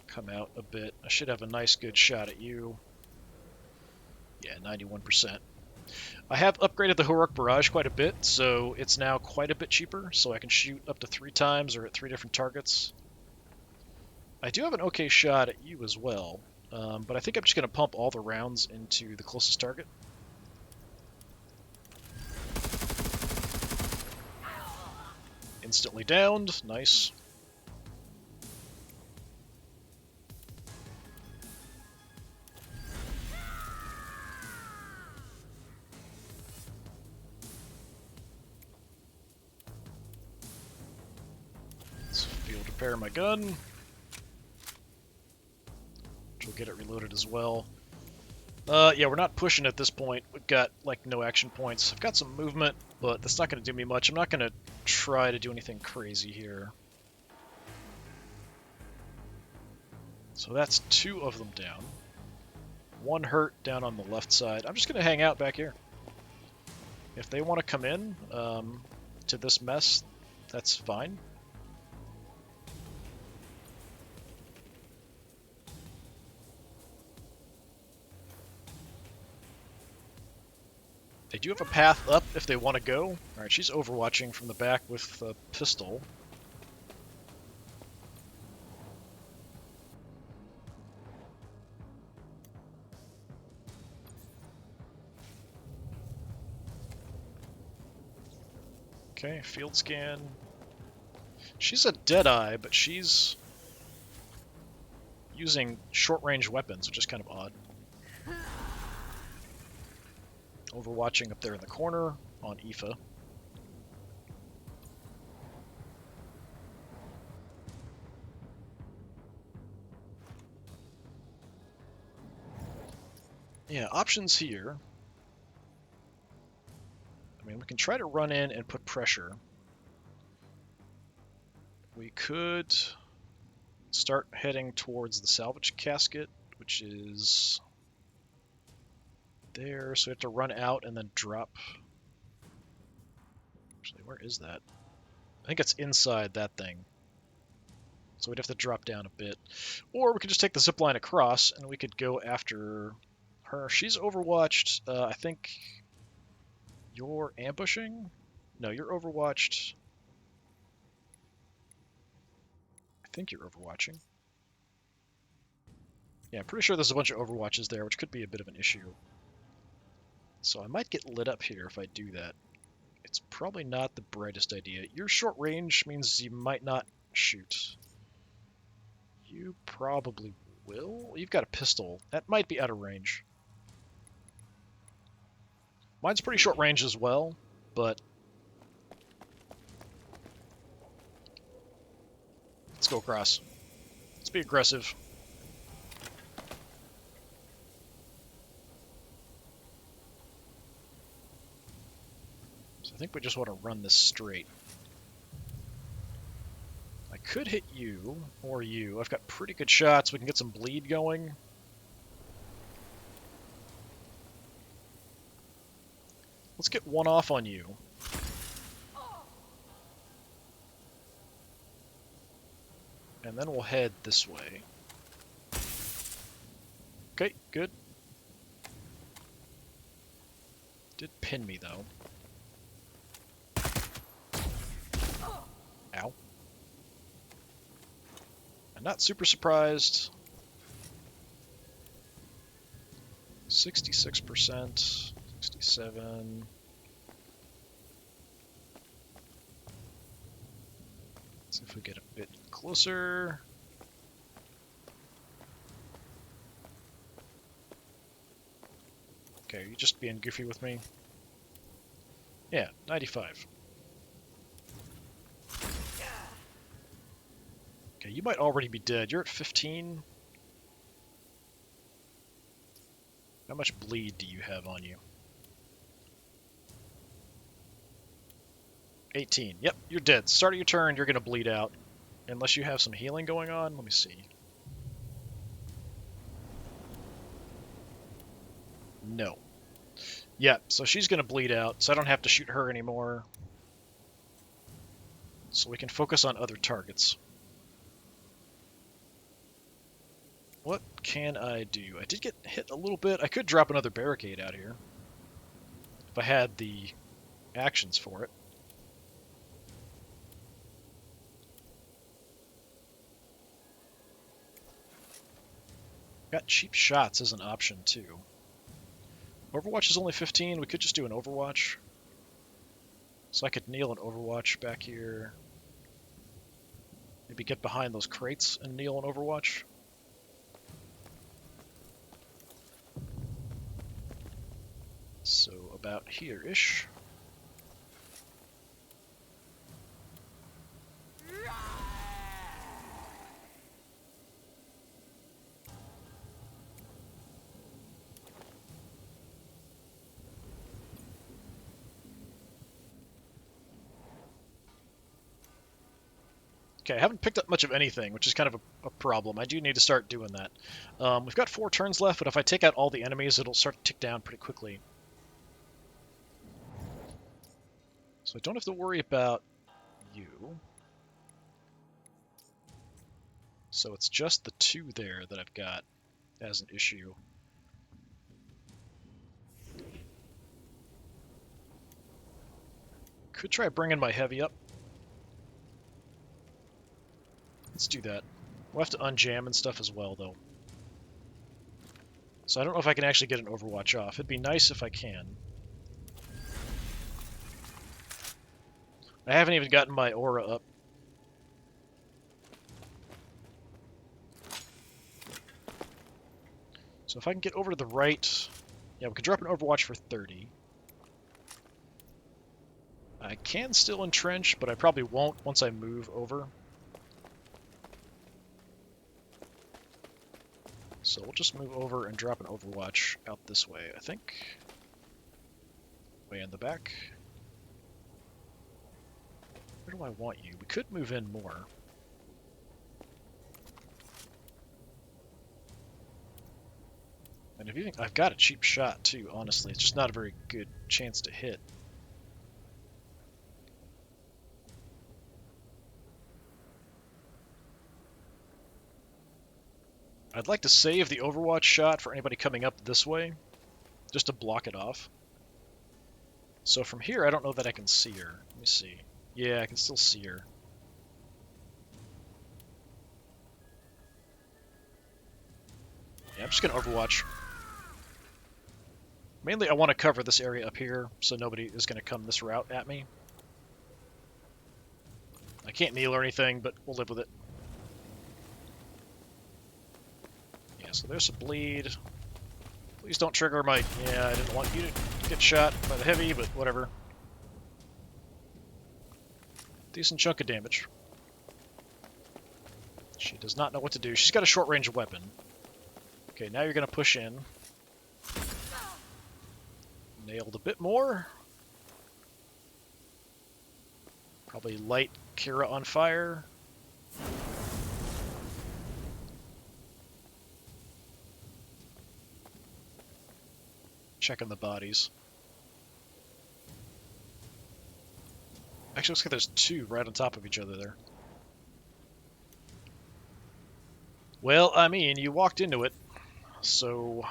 Come out a bit. I should have a nice good shot at you. Yeah, 91%. I have upgraded the heroic barrage quite a bit, so it's now quite a bit cheaper, so I can shoot up to 3 times or at 3 different targets. I do have an okay shot at you as well, but I think I'm just going to pump all the rounds into the closest target. Instantly downed. Nice. Let's field repair my gun. Which will get it reloaded as well. Yeah, we're not pushing at this point. We've got, like, no action points. I've got some movement, but that's not going to do me much. I'm not going to try to do anything crazy here. So that's 2 of them down. 1 hurt down on the left side. I'm just going to hang out back here. If they want to come in to this mess, that's fine. They do have a path up if they want to go. Alright, she's overwatching from the back with a pistol. Okay, field scan. She's a Deadeye, but she's using short-range weapons, which is kind of odd. Overwatching up there in the corner on Aoife. Yeah, options here. I mean, we can try to run in and put pressure. We could start heading towards the salvage casket, which is there, so we have to run out and then drop. Actually, where is that? I think it's inside that thing. So we'd have to drop down a bit. Or we could just take the zip line across and we could go after her. She's overwatched. I think you're ambushing? No, you're overwatched. I think you're overwatching. Yeah, I'm pretty sure there's a bunch of overwatches there, which could be a bit of an issue. So I might get lit up here if I do that. It's probably not the brightest idea. Your short range means you might not shoot. You probably will. You've got a pistol. That might be out of range. Mine's pretty short range as well, but let's go across. Let's be aggressive. So I think we just want to run this straight. I could hit you, or you. I've got pretty good shots. We can get some bleed going. Let's get one off on you. And then we'll head this way. Okay, good. Did pin me, though. Ow. I'm not super surprised. 66%, 67. Let's see if we get a bit closer. Okay, are you just being goofy with me? Yeah, 95. Okay, you might already be dead. You're at 15. How much bleed do you have on you? 18. Yep, you're dead. Start of your turn, you're going to bleed out. Unless you have some healing going on. Let me see. No. Yeah, so she's going to bleed out, so I don't have to shoot her anymore. So we can focus on other targets. What can I do? I did get hit a little bit. I could drop another barricade out here. If I had the actions for it. Got cheap shots as an option, too. Overwatch is only 15. We could just do an Overwatch. So I could kneel an Overwatch back here. Maybe get behind those crates and kneel an Overwatch. So about here-ish. Okay, I haven't picked up much of anything, which is kind of a problem. I do need to start doing that. We've got 4 turns left, but if I take out all the enemies, it'll start to tick down pretty quickly. So I don't have to worry about you. So it's just the 2 there that I've got as an issue. Could try bringing my heavy up. Let's do that. We'll have to unjam and stuff as well, though. So I don't know if I can actually get an Overwatch off. It'd be nice if I can. I haven't even gotten my aura up. So if I can get over to the right... Yeah, we could drop an Overwatch for 30. I can still entrench, but I probably won't once I move over. So we'll just move over and drop an Overwatch out this way, I think. Way in the back. Where do I want you? We could move in more. And if you think I've got a cheap shot too, honestly, it's just not a very good chance to hit. I'd like to save the Overwatch shot for anybody coming up this way, just to block it off. So from here, I don't know that I can see her. Let me see. Yeah, I can still see her. Yeah, I'm just going to Overwatch. Mainly, I want to cover this area up here, so nobody is going to come this route at me. I can't kneel or anything, but we'll live with it. Yeah, so there's some bleed. Please don't trigger my... Yeah, I didn't want you to get shot by the heavy, but whatever. Decent chunk of damage. She does not know what to do. She's got a short-range weapon. Okay, now you're going to push in. Nailed a bit more. Probably light Kira on fire. Checking the bodies. Actually, looks like there's 2 right on top of each other there. Well, I mean, you walked into it, so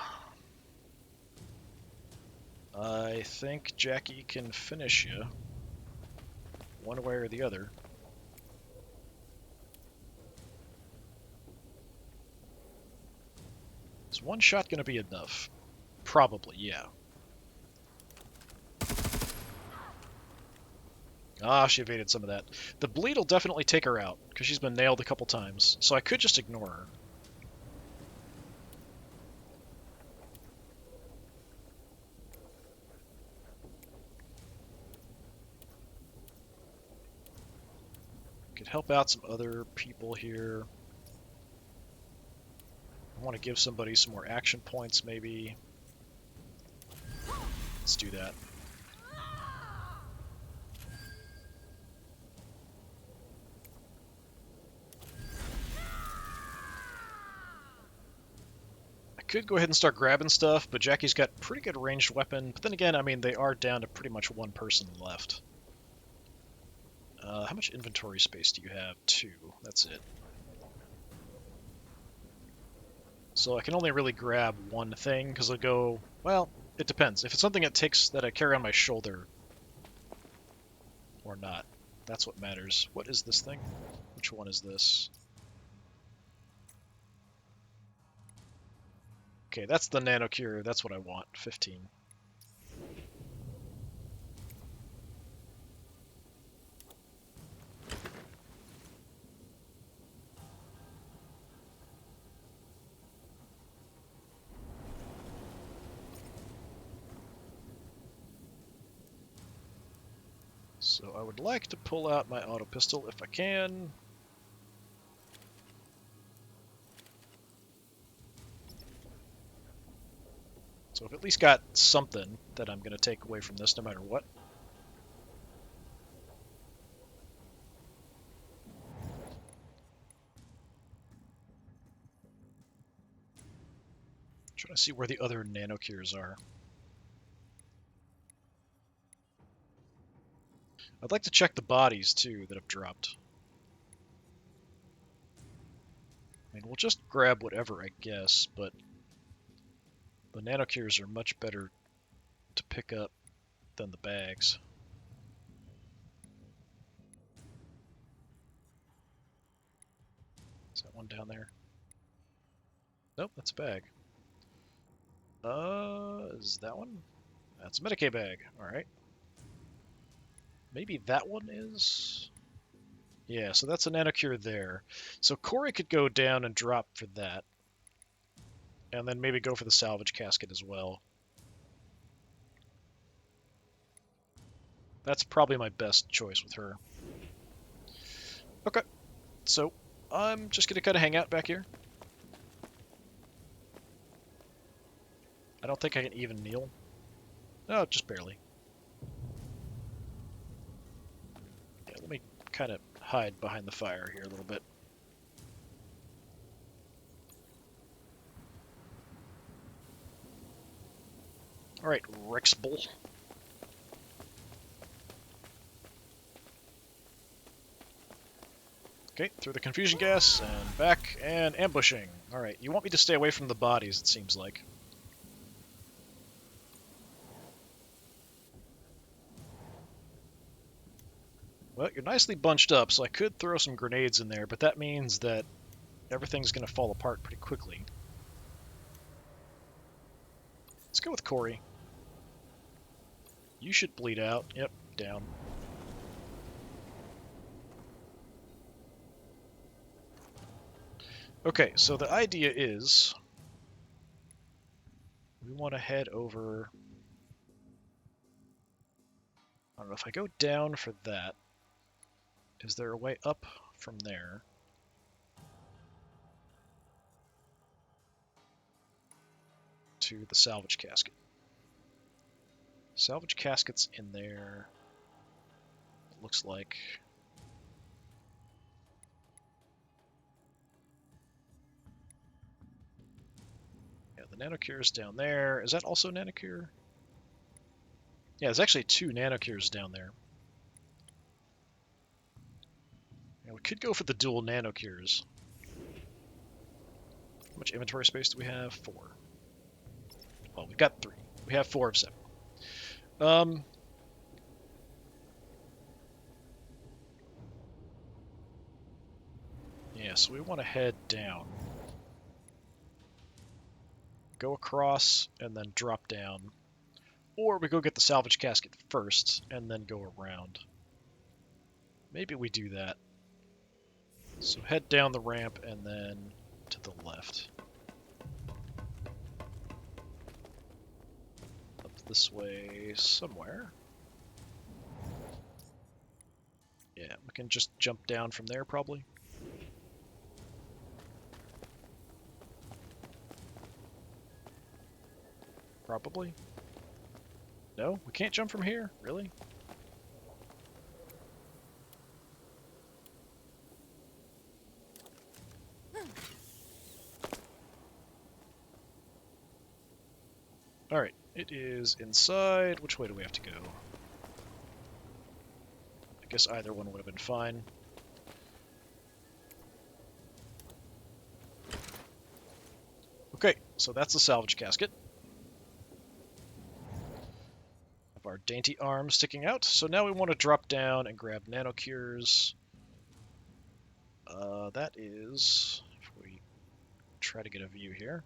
I think Jackie can finish you one way or the other. Is one shot going to be enough? Probably, yeah. Ah, she evaded some of that. The bleed will definitely take her out, because she's been nailed a couple times, so I could just ignore her. Could help out some other people here. I want to give somebody some more action points, maybe. Let's do that. I could go ahead and start grabbing stuff, but Jackie's got pretty good ranged weapon. But then again, I mean, they are down to pretty much one person left. How much inventory space do you have? 2. That's it. So I can only really grab one thing, because I'll go... Well, it depends. If it's something that I carry on my shoulder, or not, that's what matters. What is this thing? Which one is this? Okay, that's the nanocure. That's what I want. 15. So I would like to pull out my auto pistol if I can. So I've at least got something that I'm going to take away from this no matter what. Trying to see where the other nanocures are. I'd like to check the bodies, too, that have dropped. I mean, we'll just grab whatever, I guess, but the nanocures are much better to pick up than the bags. Is that one down there? Nope, that's a bag. Is that one? That's a Medicaid bag. Alright. Maybe that one is? Yeah, so that's a nanocure there. So Corey could go down and drop for that. And then maybe go for the salvage casket as well. That's probably my best choice with her. Okay, so I'm just going to kind of hang out back here. I don't think I can even kneel. No, just barely. Yeah, let me kind of hide behind the fire here a little bit. Alright, Rexbull. Okay, through the confusion gas, and back, and ambushing. Alright, you want me to stay away from the bodies, it seems like. Well, you're nicely bunched up, so I could throw some grenades in there, but that means that everything's going to fall apart pretty quickly. Let's go with Corey. You should bleed out. Yep, down. Okay, so the idea is we want to head over... I don't know, if I go down for that, is there a way up from there? To the salvage casket. Salvage casket's in there. It looks like. Yeah, the nanocure's down there. Is that also nanocure? Yeah, there's actually 2 nanocures down there. Yeah, we could go for the dual nanocures. much inventory space do we have? 4. Well, we've got 3. We have 4 of 7. Yeah, so we want to head down. Go across, and then drop down. Or we go get the salvage casket first, and then go around. Maybe we do that. So head down the ramp, and then to the left. Up this way somewhere. Yeah, we can just jump down from there, probably. Probably. No? We can't jump from here? Really? Alright, it is inside. Which way do we have to go? I guess either one would have been fine. Okay, so that's the salvage casket. Have our dainty arms sticking out. So now we want to drop down and grab nanocures. That is, if we try to get a view here.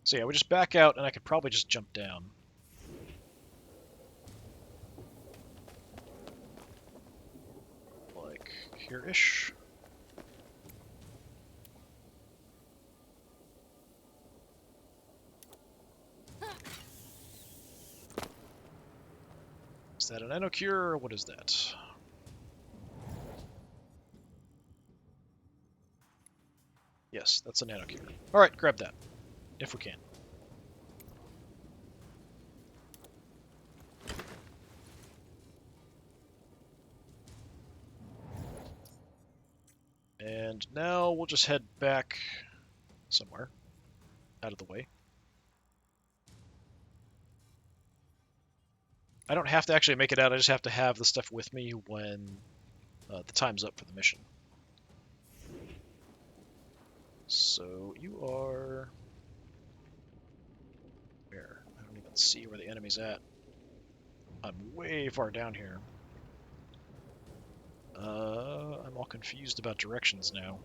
So yeah, we just back out, and I could probably just jump down. Like here-ish. Is that an nanocure, or what is that? Yes, that's a nanocure. Alright, grab that, if we can. And now we'll just head back somewhere out of the way. I don't have to actually make it out, I just have to have the stuff with me when the time's up for the mission. So you are... where? I don't even see where the enemy's at. I'm way far down here. I'm all confused about directions now.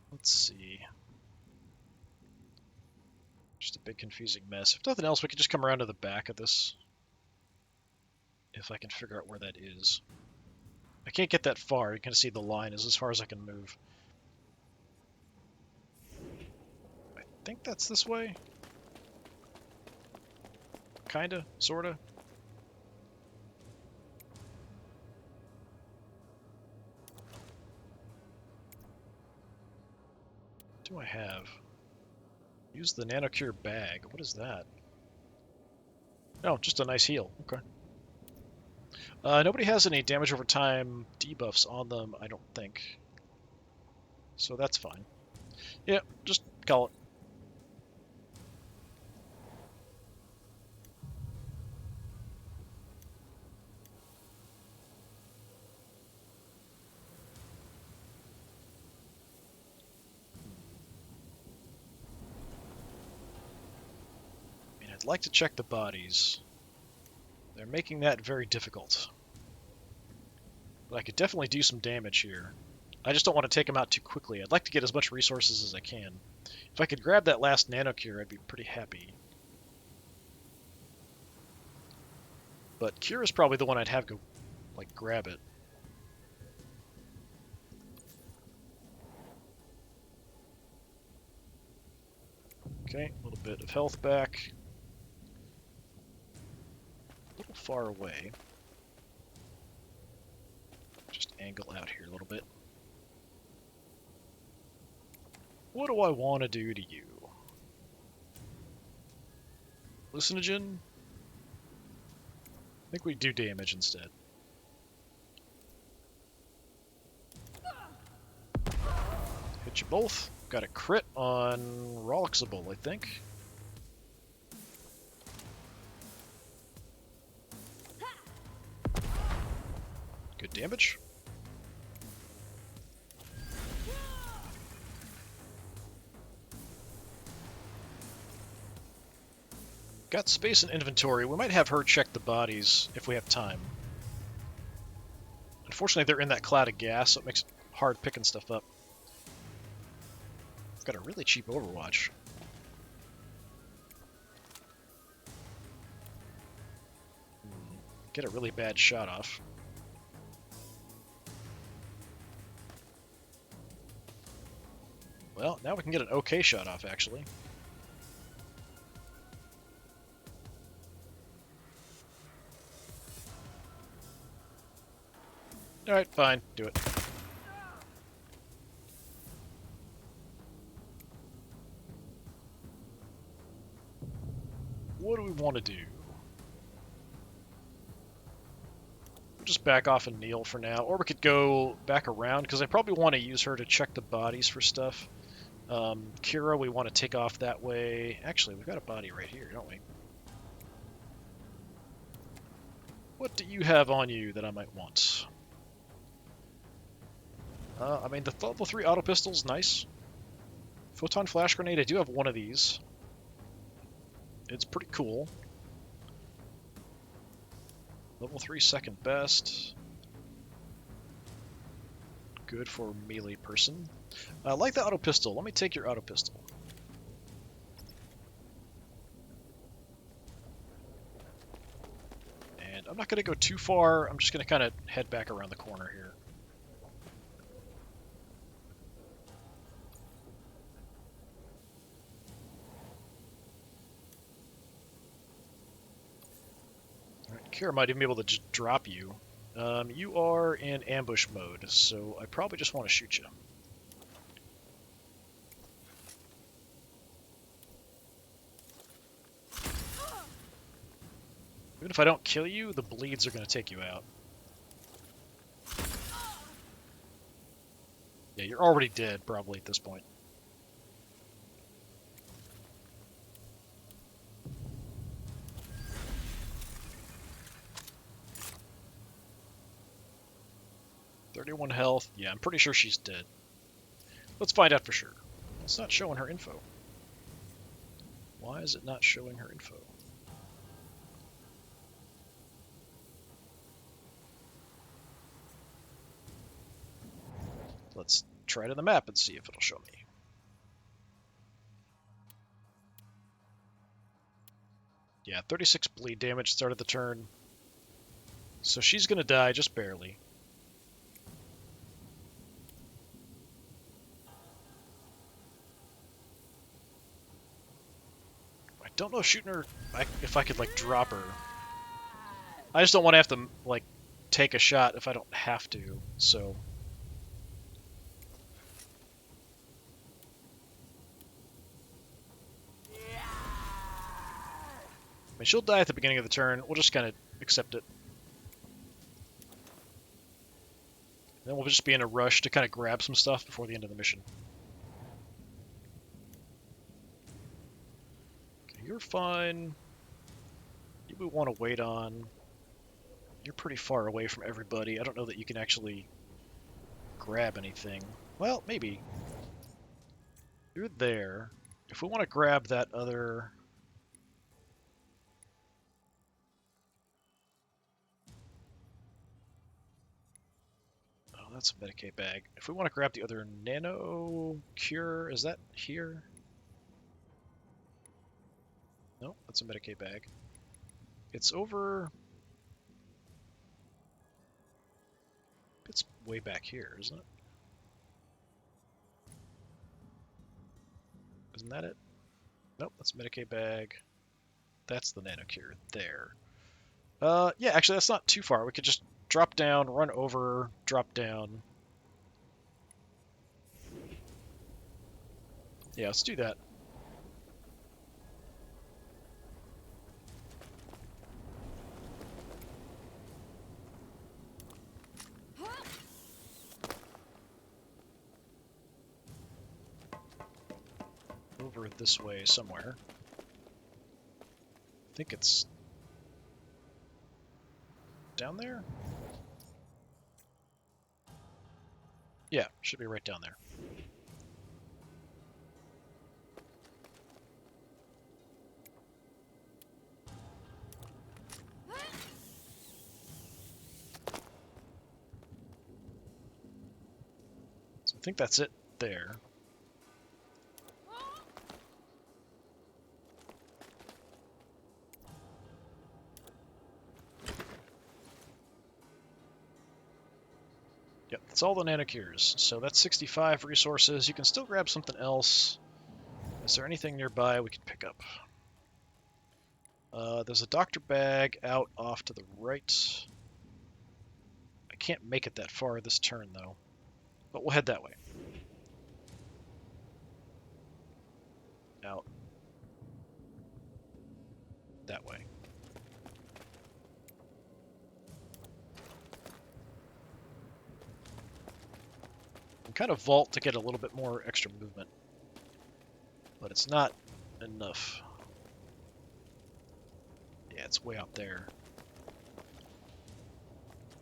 Let's see. Just a big confusing mess. If nothing else, we could just come around to the back of this. If I can figure out where that is. I can't get that far. You can see the line is as far as I can move. I think that's this way. Kinda, sorta. What do I have? Use the nanocure bag. What is that? Oh, just a nice heal. Okay. Nobody has any damage over time debuffs on them, I don't think. So that's fine. Yeah, just call it. I mean, I'd like to check the bodies. They're making that very difficult. But I could definitely do some damage here. I just don't want to take them out too quickly. I'd like to get as much resources as I can. If I could grab that last nanocure, I'd be pretty happy. But cure is probably the one I'd have go, like, grab it. Okay, a little bit of health back. A little far away. Just angle out here a little bit. What do I want to do to you? Hallucinogen? I think we do damage instead. Hit you both. Got a crit on Rolixable, I think. Good damage. Got space in inventory. We might have her check the bodies if we have time. Unfortunately, they're in that cloud of gas, so it makes it hard picking stuff up. Got a really cheap Overwatch. Get a really bad shot off. Well, now we can get an okay shot off, actually. Alright, fine. Do it. What do we want to do? We'll just back off and kneel for now. Or we could go back around, because I probably want to use her to check the bodies for stuff. Kira, we want to take off that way. Actually, we've got a body right here, don't we? What do you have on you that I might want? I mean, the level 3 auto pistol's nice. Photon flash grenade, I do have one of these. It's pretty cool. Level 3 second best. Good for melee person. I like the auto pistol. Let me take your auto pistol. And I'm not going to go too far. I'm just going to kind of head back around the corner here. Kira might even be able to just drop you. You are in ambush mode, so I probably just want to shoot you. Even if I don't kill you, the bleeds are going to take you out. Yeah, you're already dead, probably, at this point. .31 health. Yeah, I'm pretty sure she's dead. Let's find out for sure. It's not showing her info. Why is it not showing her info? Let's try to the map and see if it'll show me. Yeah, 36 bleed damage started the turn. So she's going to die just barely. I don't know if shooting her, if I could, like, drop her. I just don't want to have to, like, take a shot if I don't have to, so... I mean, she'll die at the beginning of the turn. We'll just kind of accept it. Then we'll just be in a rush to kind of grab some stuff before the end of the mission. Okay, you're fine. You would want to wait on. You're pretty far away from everybody. I don't know that you can actually grab anything. Well, maybe. You're there. If we want to grab that other... That's a Medicaid bag. If we want to grab the other nano cure, is that here? No, that's a Medicaid bag. It's over... It's way back here, isn't it? Isn't that it? Nope, that's a Medicaid bag. That's the nano cure there. Yeah, actually, that's not too far. We could just drop down, run over, drop down. Yeah, let's do that. Over this way somewhere. I think it's down there? Yeah, should be right down there. So I think that's it there. Yep, that's all the nanocures. So that's 65 resources. You can still grab something else. Is there anything nearby we can pick up? There's a doctor bag out off to the right. I can't make it that far this turn, though. But we'll head that way. Out. That way. And kind of vault to get a little bit more extra movement. But it's not enough. Yeah, it's way out there.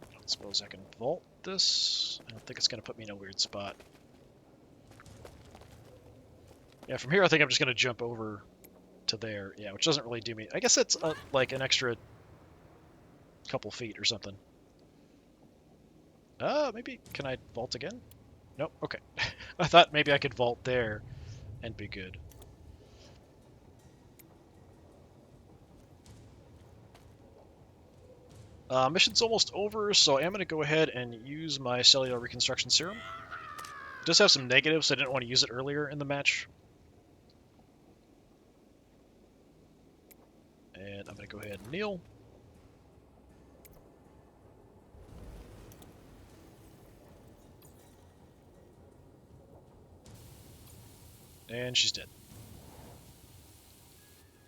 I don't suppose I can vault this. I don't think it's going to put me in a weird spot. Yeah, from here I think I'm just going to jump over to there. Yeah, which doesn't really do me. I guess that's like an extra couple feet or something. Maybe. Can I vault again? Nope. Okay. I thought maybe I could vault there and be good. Mission's almost over, so I am going to go ahead and use my Cellular Reconstruction Serum. It does have some negatives, so I didn't want to use it earlier in the match. And I'm going to go ahead and kneel. And she's dead.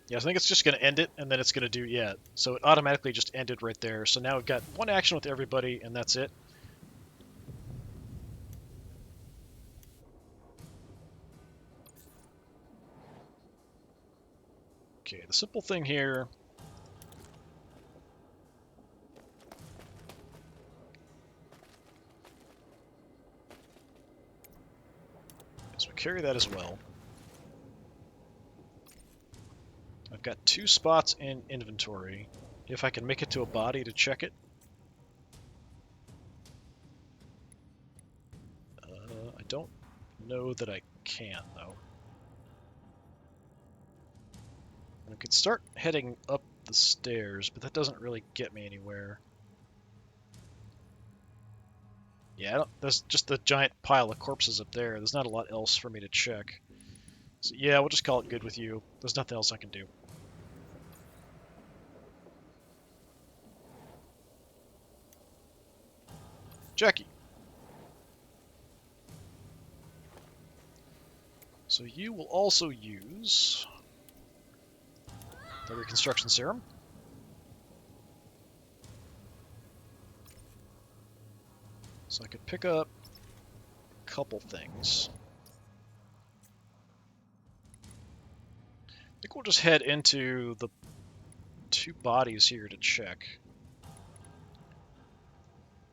Yeah, I think it's just going to end it, and then it's going to do, yeah. So it automatically just ended right there. So now we've got one action with everybody, and that's it. Okay, the simple thing here is we carry that as well. I've got 2 spots in inventory. If I can make it to a body to check it. I don't know that I can, though. I could start heading up the stairs, but that doesn't really get me anywhere. Yeah, there's just the giant pile of corpses up there. There's not a lot else for me to check. So yeah, we'll just call it good with you. There's nothing else I can do. Jackie. So you will also use the Reconstruction Serum. So I could pick up a couple things. I think we'll just head into the 2 bodies here to check.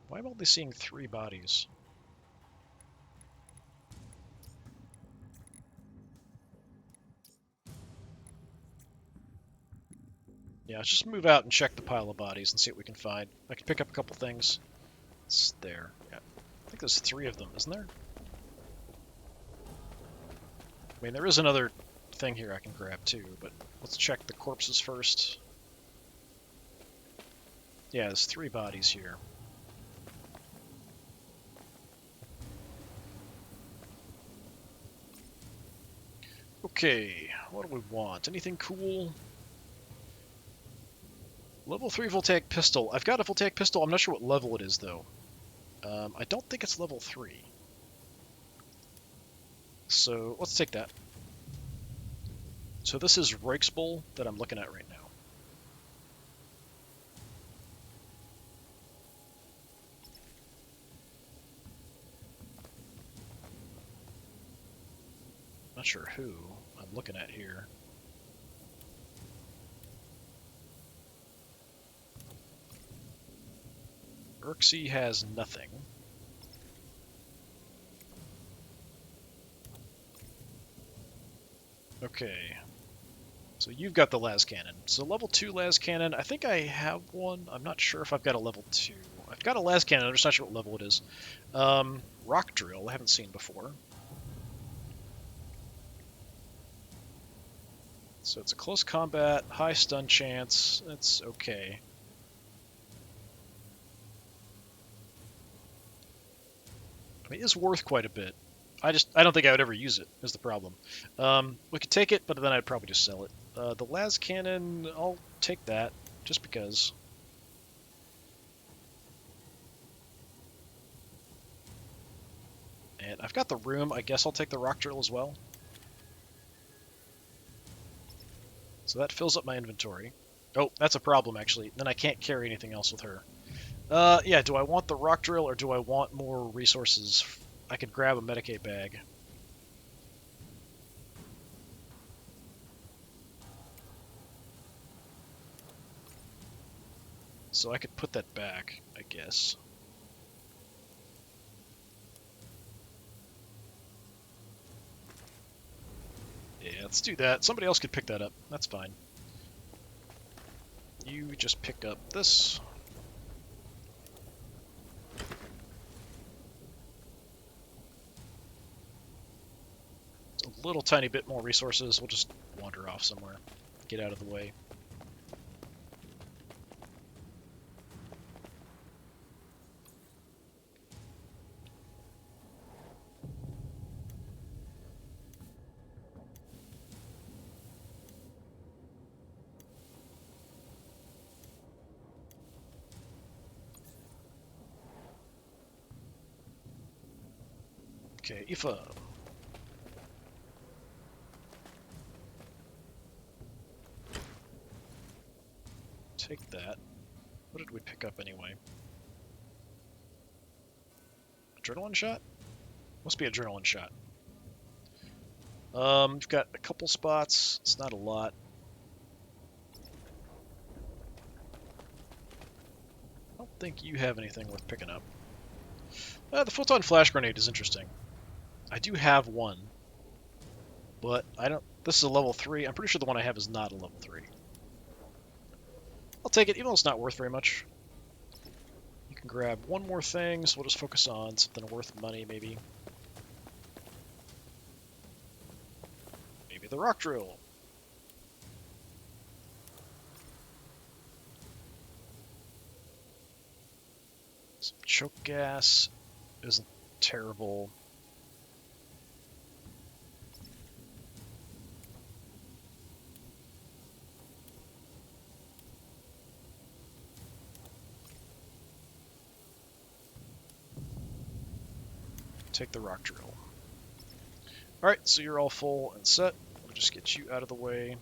Why am I only seeing 3 bodies? Yeah, let's just move out and check the pile of bodies and see what we can find. I can pick up a couple things. It's there. Yeah. I think there's 3 of them, isn't there? I mean, there is another thing here I can grab too, but let's check the corpses first. Yeah, there's 3 bodies here. Okay, what do we want? Anything cool? Level 3 Voltaic Pistol. I've got a Voltaic Pistol. I'm not sure what level it is, though. I don't think it's level 3. So, let's take that. So this is Reichsbull that I'm looking at right now. Not sure who I'm looking at here. Urksy has nothing. Okay. So you've got the las cannon. So level 2 las cannon, I think I have one. I'm not sure if I've got a level 2. I've got a las cannon, I'm just not sure what level it is. Rock drill, I haven't seen before. So it's a close combat, high stun chance. It's okay. I mean, it's worth quite a bit. I don't think I would ever use it, is the problem. We could take it, but then I'd probably just sell it. The las cannon, I'll take that, just because. And I've got the room, I guess I'll take the rock drill as well. So that fills up my inventory. Oh, that's a problem, actually. Then I can't carry anything else with her. Yeah, do I want the rock drill, or do I want more resources? I could grab a Medicaid bag. So I could put that back, I guess. Yeah, let's do that. Somebody else could pick that up. That's fine. You just pick up this. A little tiny bit more resources. We'll just wander off somewhere. Get out of the way. Okay, Aoife. Take that. What did we pick up anyway? Adrenaline shot? Must be adrenaline shot. We've got a couple spots. It's not a lot. I don't think you have anything worth picking up. The photon flash grenade is interesting. I do have one, but I don't. This is a level 3. I'm pretty sure the one I have is not a level 3. I'll take it, even though it's not worth very much. You can grab one more thing, so we'll just focus on something worth money, maybe. Maybe the rock drill. Some choke gas isn't terrible. Take the rock drill. Alright, so you're all full and set. We'll just get you out of the way.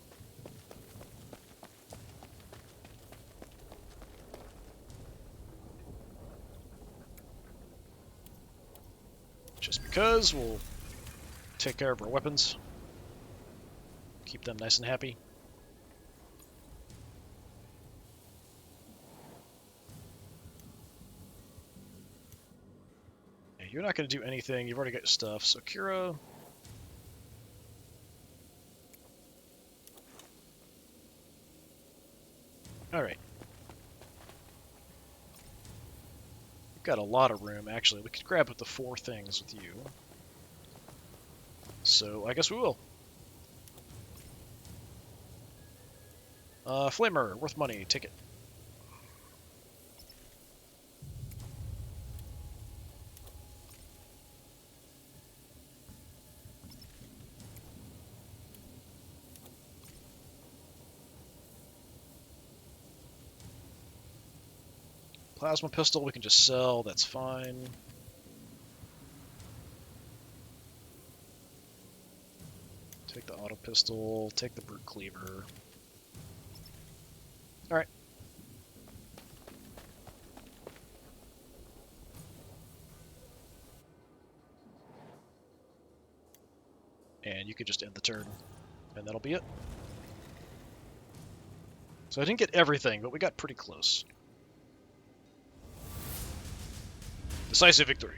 Just because we'll take care of our weapons. Keep them nice and happy. You're not going to do anything. You've already got your stuff. So Kira. Alright. We've got a lot of room, actually. We could grab up to 4 things with you. So I guess we will. Flamer, worth money. Take it. Plasma pistol we can just sell, that's fine. Take the auto pistol, take the brute cleaver. Alright. And you could just end the turn, and that'll be it. So I didn't get everything, but we got pretty close. Decisive victory.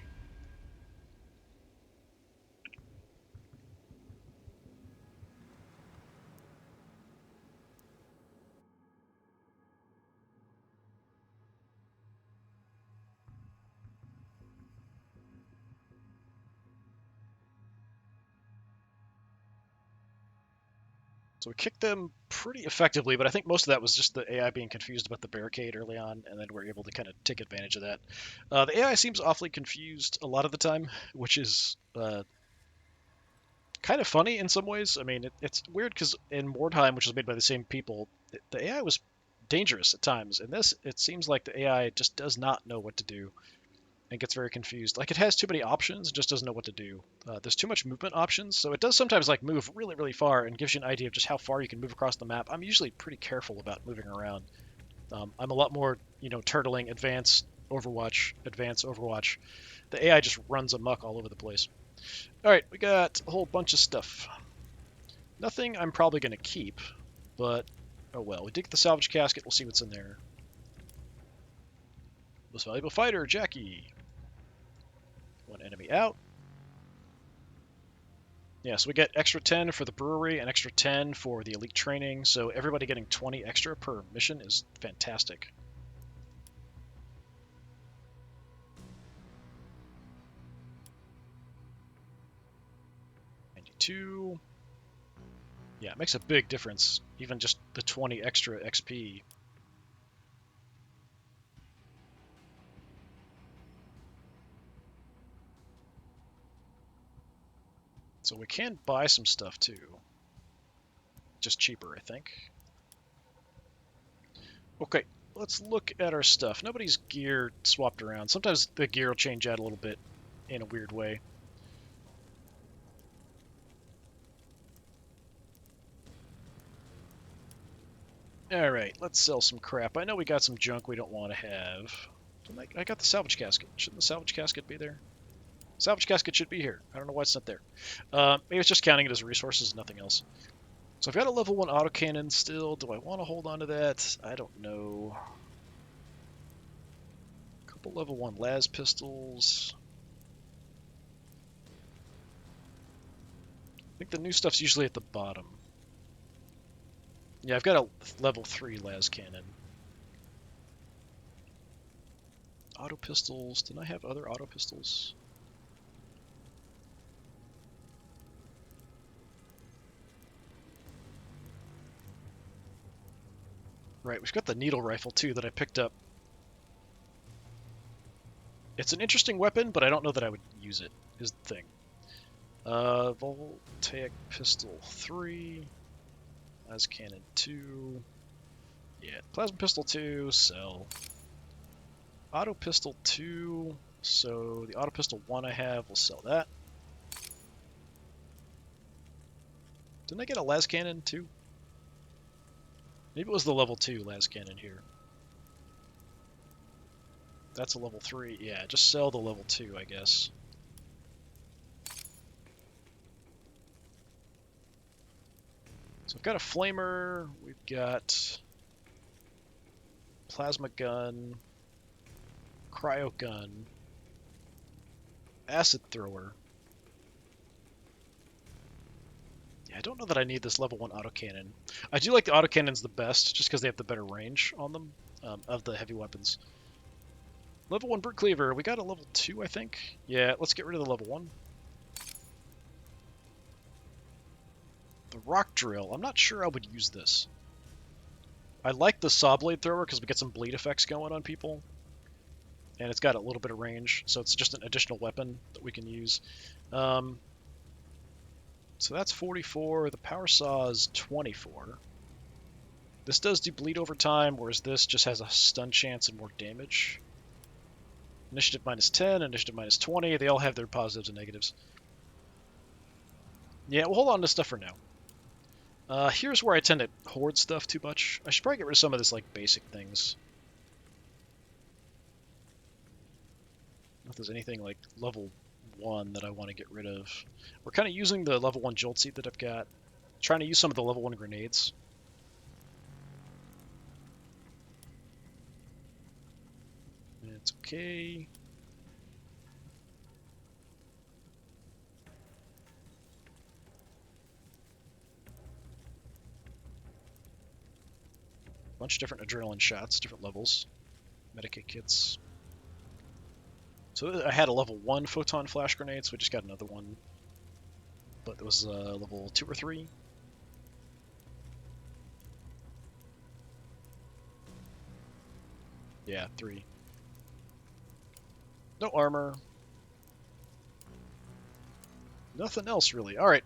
So we kicked them pretty effectively, but I think most of that was just the AI being confused about the barricade early on, and then we're able to kind of take advantage of that. The AI seems awfully confused a lot of the time, which is kind of funny in some ways. I mean, it's weird because in Mordheim, which was made by the same people, the AI was dangerous at times. In this, it seems like the AI just does not know what to do and gets very confused. Like, it has too many options, just doesn't know what to do. There's too much movement options, so it does sometimes like move really, really far and gives you an idea of just how far you can move across the map. I'm usually pretty careful about moving around. I'm a lot more, turtling, advance, Overwatch, advance, Overwatch. The AI just runs amok all over the place. All right, we got a whole bunch of stuff. Nothing I'm probably going to keep, but oh well. We dig the salvage casket. We'll see what's in there. Most valuable fighter, Jackie. One enemy out. Yeah, so we get extra 10 for the brewery and extra 10 for the elite training. So everybody getting 20 extra per mission is fantastic. $92. Yeah, it makes a big difference. Even just the 20 extra XP. So we can buy some stuff too. Just cheaper, I think. Okay, let's look at our stuff. Nobody's gear swapped around. Sometimes the gear will change out a little bit in a weird way. Alright, let's sell some crap. I know we got some junk we don't want to have. I got the salvage casket. Shouldn't the salvage casket be there? Salvage casket should be here. I don't know why it's not there. Maybe it's just counting it as resources, nothing else. So I've got a level 1 autocannon still. Do I want to hold on to that? I don't know. A couple level 1 las pistols. I think the new stuff's usually at the bottom. Yeah, I've got a level 3 las cannon. Auto pistols. Didn't I have other auto pistols? Right, we've got the needle rifle too that I picked up. It's an interesting weapon, but I don't know that I would use it, is the thing. Voltaic pistol 3. Las cannon 2. Yeah, plasma pistol 2, sell. Auto pistol 2, so the auto pistol 1 I have, we'll sell that. Didn't I get a las cannon too? Maybe it was the level 2 las cannon here. That's a level 3. Yeah, just sell the level 2, I guess. So we've got a flamer, we've got plasma gun, cryo gun, acid thrower. Yeah, I don't know that I need this level 1 autocannon. I do like the autocannons the best, just because they have the better range on them, of the heavy weapons. Level 1 brute cleaver. We got a level 2, I think. Yeah, let's get rid of the level 1. The rock drill. I'm not sure I would use this. I like the saw blade thrower because we get some bleed effects going on people. And it's got a little bit of range, so it's just an additional weapon that we can use. So that's 44. The power saw is 24. This does do bleed over time, whereas this just has a stun chance and more damage. Initiative minus 10, initiative minus 20. They all have their positives and negatives. Yeah, we'll hold on to stuff for now. Here's where I tend to hoard stuff too much. I should probably get rid of some of this, like, basic things. If there's anything, like, level 1 that I want to get rid of. We're kind of using the level 1 Jolt Seed that I've got. Trying to use some of the level 1 grenades. It's okay. Bunch of different adrenaline shots, different levels. Medikit kits. So I had a level 1 photon flash grenade, so we just got another one. But it was level 2 or 3. Yeah, 3. No armor. Nothing else, really. Alright,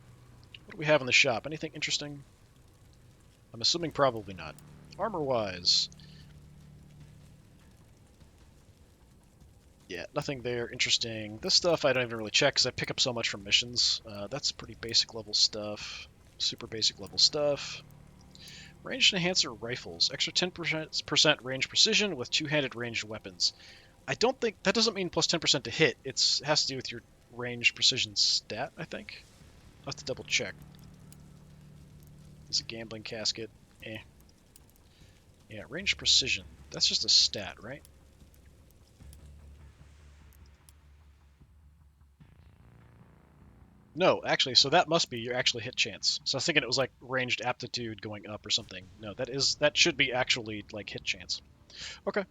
what do we have in the shop? Anything interesting? I'm assuming probably not. Armor-wise. Yeah, nothing there interesting. This stuff I don't even really check because I pick up so much from missions. That's pretty basic level stuff. Super basic level stuff. Ranged enhancer rifles. Extra 10% range precision with two-handed ranged weapons. I don't think... That doesn't mean plus 10% to hit. It has to do with your range precision stat, I think. I'll have to double check. There's a gambling casket. Eh. Yeah, range precision. That's just a stat, right? No, actually, so that must be your actual hit chance. So I was thinking it was like ranged aptitude going up or something. No, that should be actually like hit chance. Okay.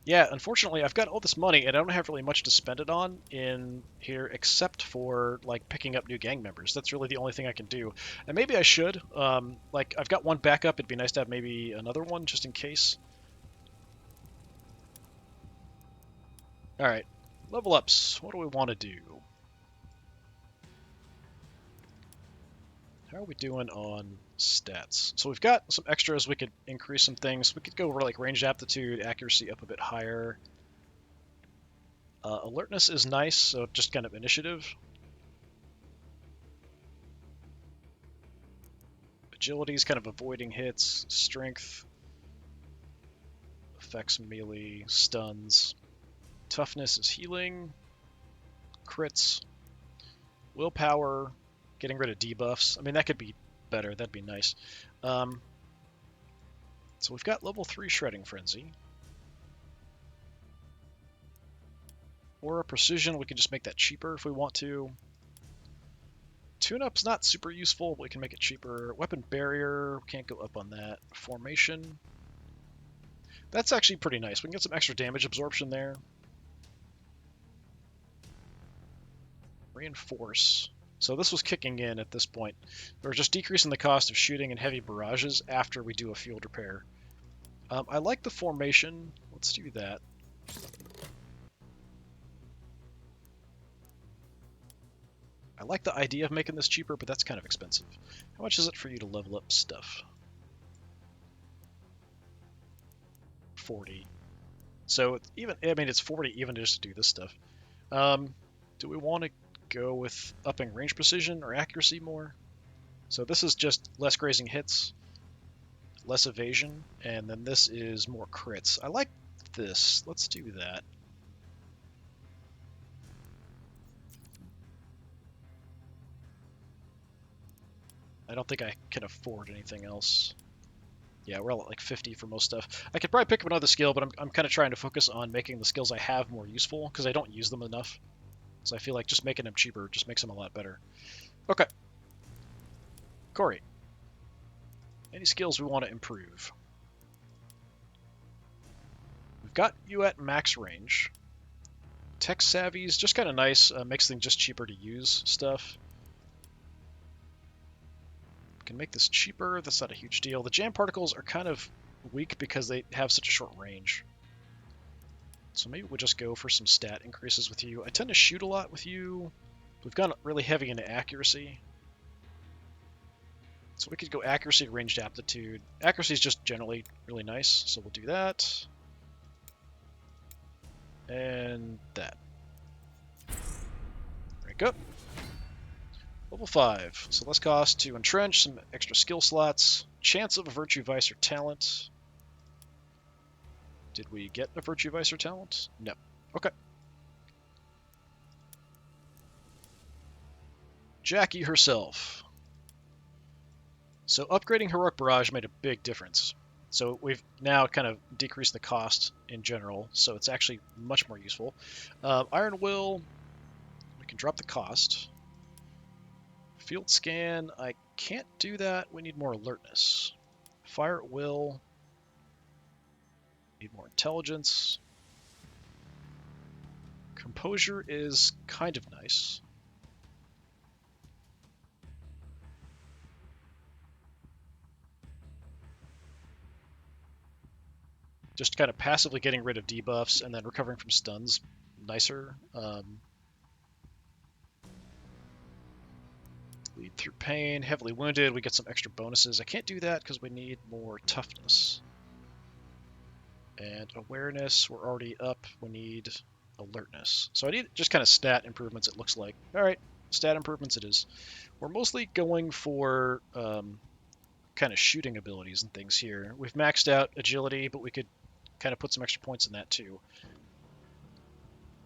Yeah, unfortunately, I've got all this money and I don't have really much to spend it on in here except for like picking up new gang members. That's really the only thing I can do. And maybe I should. Like I've got one backup. It'd be nice to have maybe another one just in case. All right, level ups. What do we want to do? How are we doing on stats? So we've got some extras. We could increase some things. We could go over like ranged aptitude, accuracy up a bit higher. Alertness is nice, so just kind of initiative. Agility is kind of avoiding hits. Strength affects melee, stuns. Toughness is healing. Crits. Willpower, getting rid of debuffs. I mean, that could be better. That'd be nice. So we've got level 3 Shredding Frenzy. Or a Precision, we can just make that cheaper if we want to. Tune-up's not super useful, but we can make it cheaper. Weapon Barrier, can't go up on that. Formation. That's actually pretty nice. We can get some extra damage absorption there. Reinforce. So this was kicking in at this point. We're just decreasing the cost of shooting and heavy barrages after we do a field repair. I like the formation. Let's do that. I like the idea of making this cheaper, but that's kind of expensive. How much is it for you to level up stuff? 40. So even, I mean, it's 40 even just to do this stuff. Do we want to go with upping range precision or accuracy more? So this is just less grazing hits, less evasion, and then this is more crits. I like this. Let's do that. I don't think I can afford anything else. Yeah, we're at like 50 for most stuff. I could probably pick up another skill, but I'm kind of trying to focus on making the skills I have more useful, because I don't use them enough. So I feel like just making them cheaper just makes them a lot better. Okay. Corey. Any skills we want to improve? We've got you at max range. Tech savvy is just kind of nice, makes things just cheaper to use stuff. We can make this cheaper, that's not a huge deal. The jam particles are kind of weak because they have such a short range. So maybe we'll just go for some stat increases with you. I tend to shoot a lot with you. We've gone really heavy into accuracy. So we could go accuracy, ranged aptitude. Accuracy is just generally really nice, so we'll do that. And that. Rank up. Level 5, so less cost to entrench, some extra skill slots, chance of a virtue, vice, or talent. Did we get a virtue, vice, or talent? No. Okay. Jackie herself. So upgrading Heroic Barrage made a big difference. So we've now kind of decreased the cost in general, so it's actually much more useful. Iron Will, we can drop the cost. Field Scan, I can't do that. We need more alertness. Fire at Will, need more intelligence. Composure is kind of nice. Just kind of passively getting rid of debuffs and then recovering from stuns, nicer. Lead through pain, heavily wounded, we get some extra bonuses. I can't do that because we need more toughness. And awareness, we're already up. We need alertness. So I need just kind of stat improvements, it looks like. All right, stat improvements it is. We're mostly going for kind of shooting abilities and things here. We've maxed out agility, but we could kind of put some extra points in that too.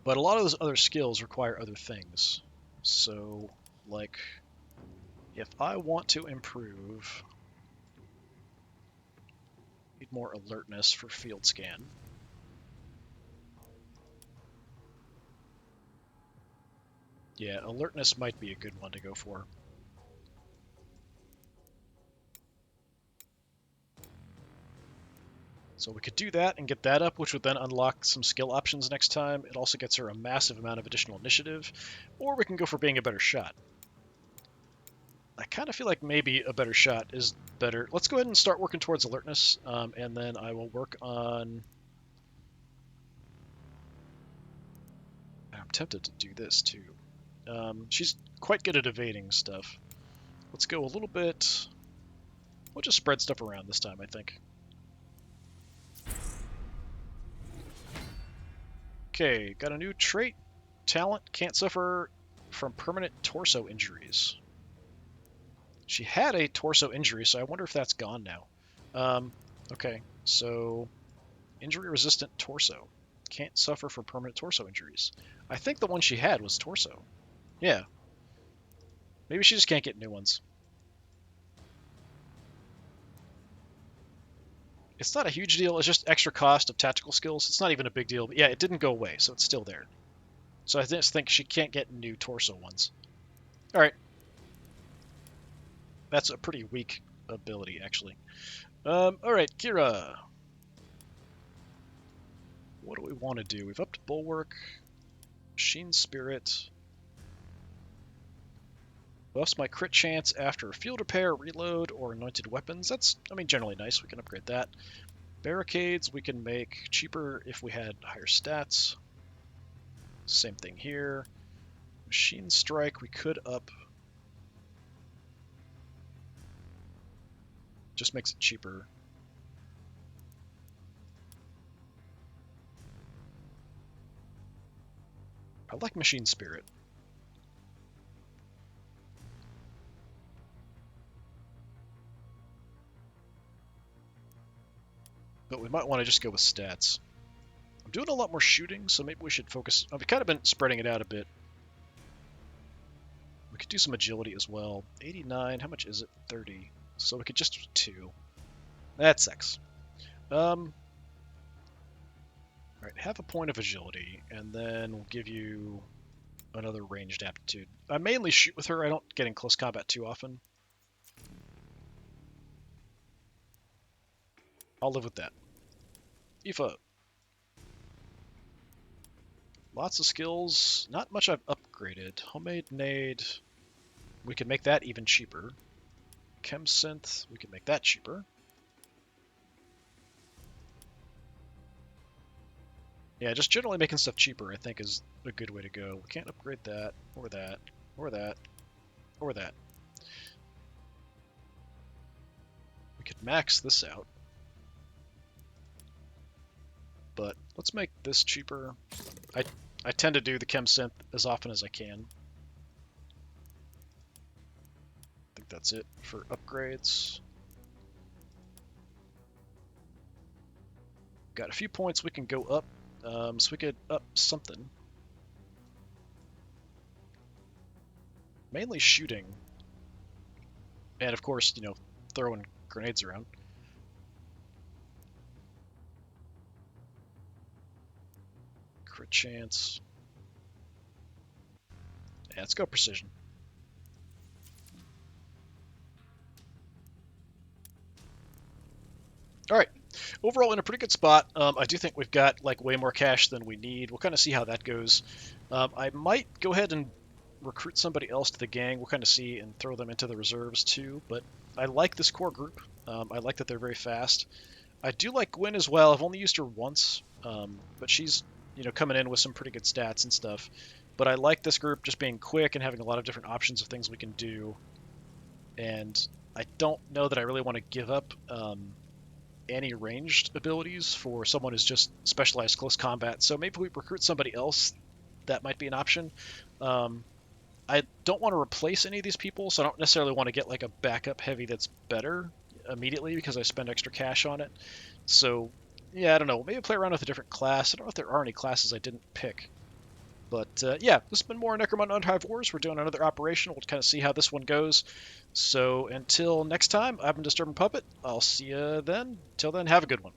But a lot of those other skills require other things. So, like, if I want to improve, need more alertness for field scan. Yeah, alertness might be a good one to go for. So we could do that and get that up, which would then unlock some skill options next time. It also gets her a massive amount of additional initiative. Or we can go for being a better shot. I kind of feel like maybe a better shot is better. Let's go ahead and start working towards alertness, and then I will work on... I'm tempted to do this too. She's quite good at evading stuff. Let's go a little bit... We'll just spread stuff around this time, I think. Okay, got a new trait. Talent, can't suffer from permanent torso injuries. She had a torso injury, so I wonder if that's gone now. Okay, so injury-resistant torso. Can't suffer from permanent torso injuries. I think the one she had was torso. Yeah. Maybe she just can't get new ones. It's not a huge deal. It's just extra cost of tactical skills. It's not even a big deal. But yeah, it didn't go away, so it's still there. So I just think she can't get new torso ones. All right. That's a pretty weak ability, actually. All right, Kira. What do we want to do? We've upped Bulwark, Machine Spirit. Buffs my crit chance after field repair, reload, or anointed weapons. That's, I mean, generally nice. We can upgrade that. Barricades we can make cheaper if we had higher stats. Same thing here. Machine Strike we could up. Just makes it cheaper. I like Machine Spirit. But we might want to just go with stats. I'm doing a lot more shooting, so maybe we should focus... I've kind of been spreading it out a bit. We could do some agility as well. 89, how much is it? 30. So we could just do 2. That sucks. Alright, have a point of agility, and then we'll give you another ranged aptitude. I mainly shoot with her, I don't get in close combat too often. I'll live with that. Aoife. Lots of skills, not much I've upgraded. Homemade nade, we can make that even cheaper. Chem synth, we can make that cheaper. Yeah, just generally making stuff cheaper, I think, is a good way to go. We can't upgrade that, or that, or that, or that. We could max this out. But let's make this cheaper. I tend to do the chem synth as often as I can. think that's it for upgrades. Got a few points we can go up, so we could up something. Mainly shooting. And of course, you know, throwing grenades around. Crit chance. Yeah, let's go precision. All right. Overall, in a pretty good spot. I do think we've got like way more cash than we need. We'll kind of see how that goes. I might go ahead and recruit somebody else to the gang. We'll kind of see and throw them into the reserves too. But I like this core group. I like that they're very fast. I do like Gwen as well. I've only used her once, but she's coming in with some pretty good stats and stuff. But I like this group just being quick and having a lot of different options of things we can do. And I don't know that I really want to give up any ranged abilities for someone who's just specialized close combat. So maybe we recruit somebody else. That might be an option. I don't want to replace any of these people, so I don't necessarily want to get like a backup heavy that's better immediately because I spend extra cash on it. So yeah, I don't know. Maybe play around with a different class. I don't know if there are any classes I didn't pick. But yeah, this has been more Necromunda Underhive Wars. We're doing another operation. We'll kind of see how this one goes. So until next time, I've been Disturbing Puppet. I'll see you then. Till then, have a good one.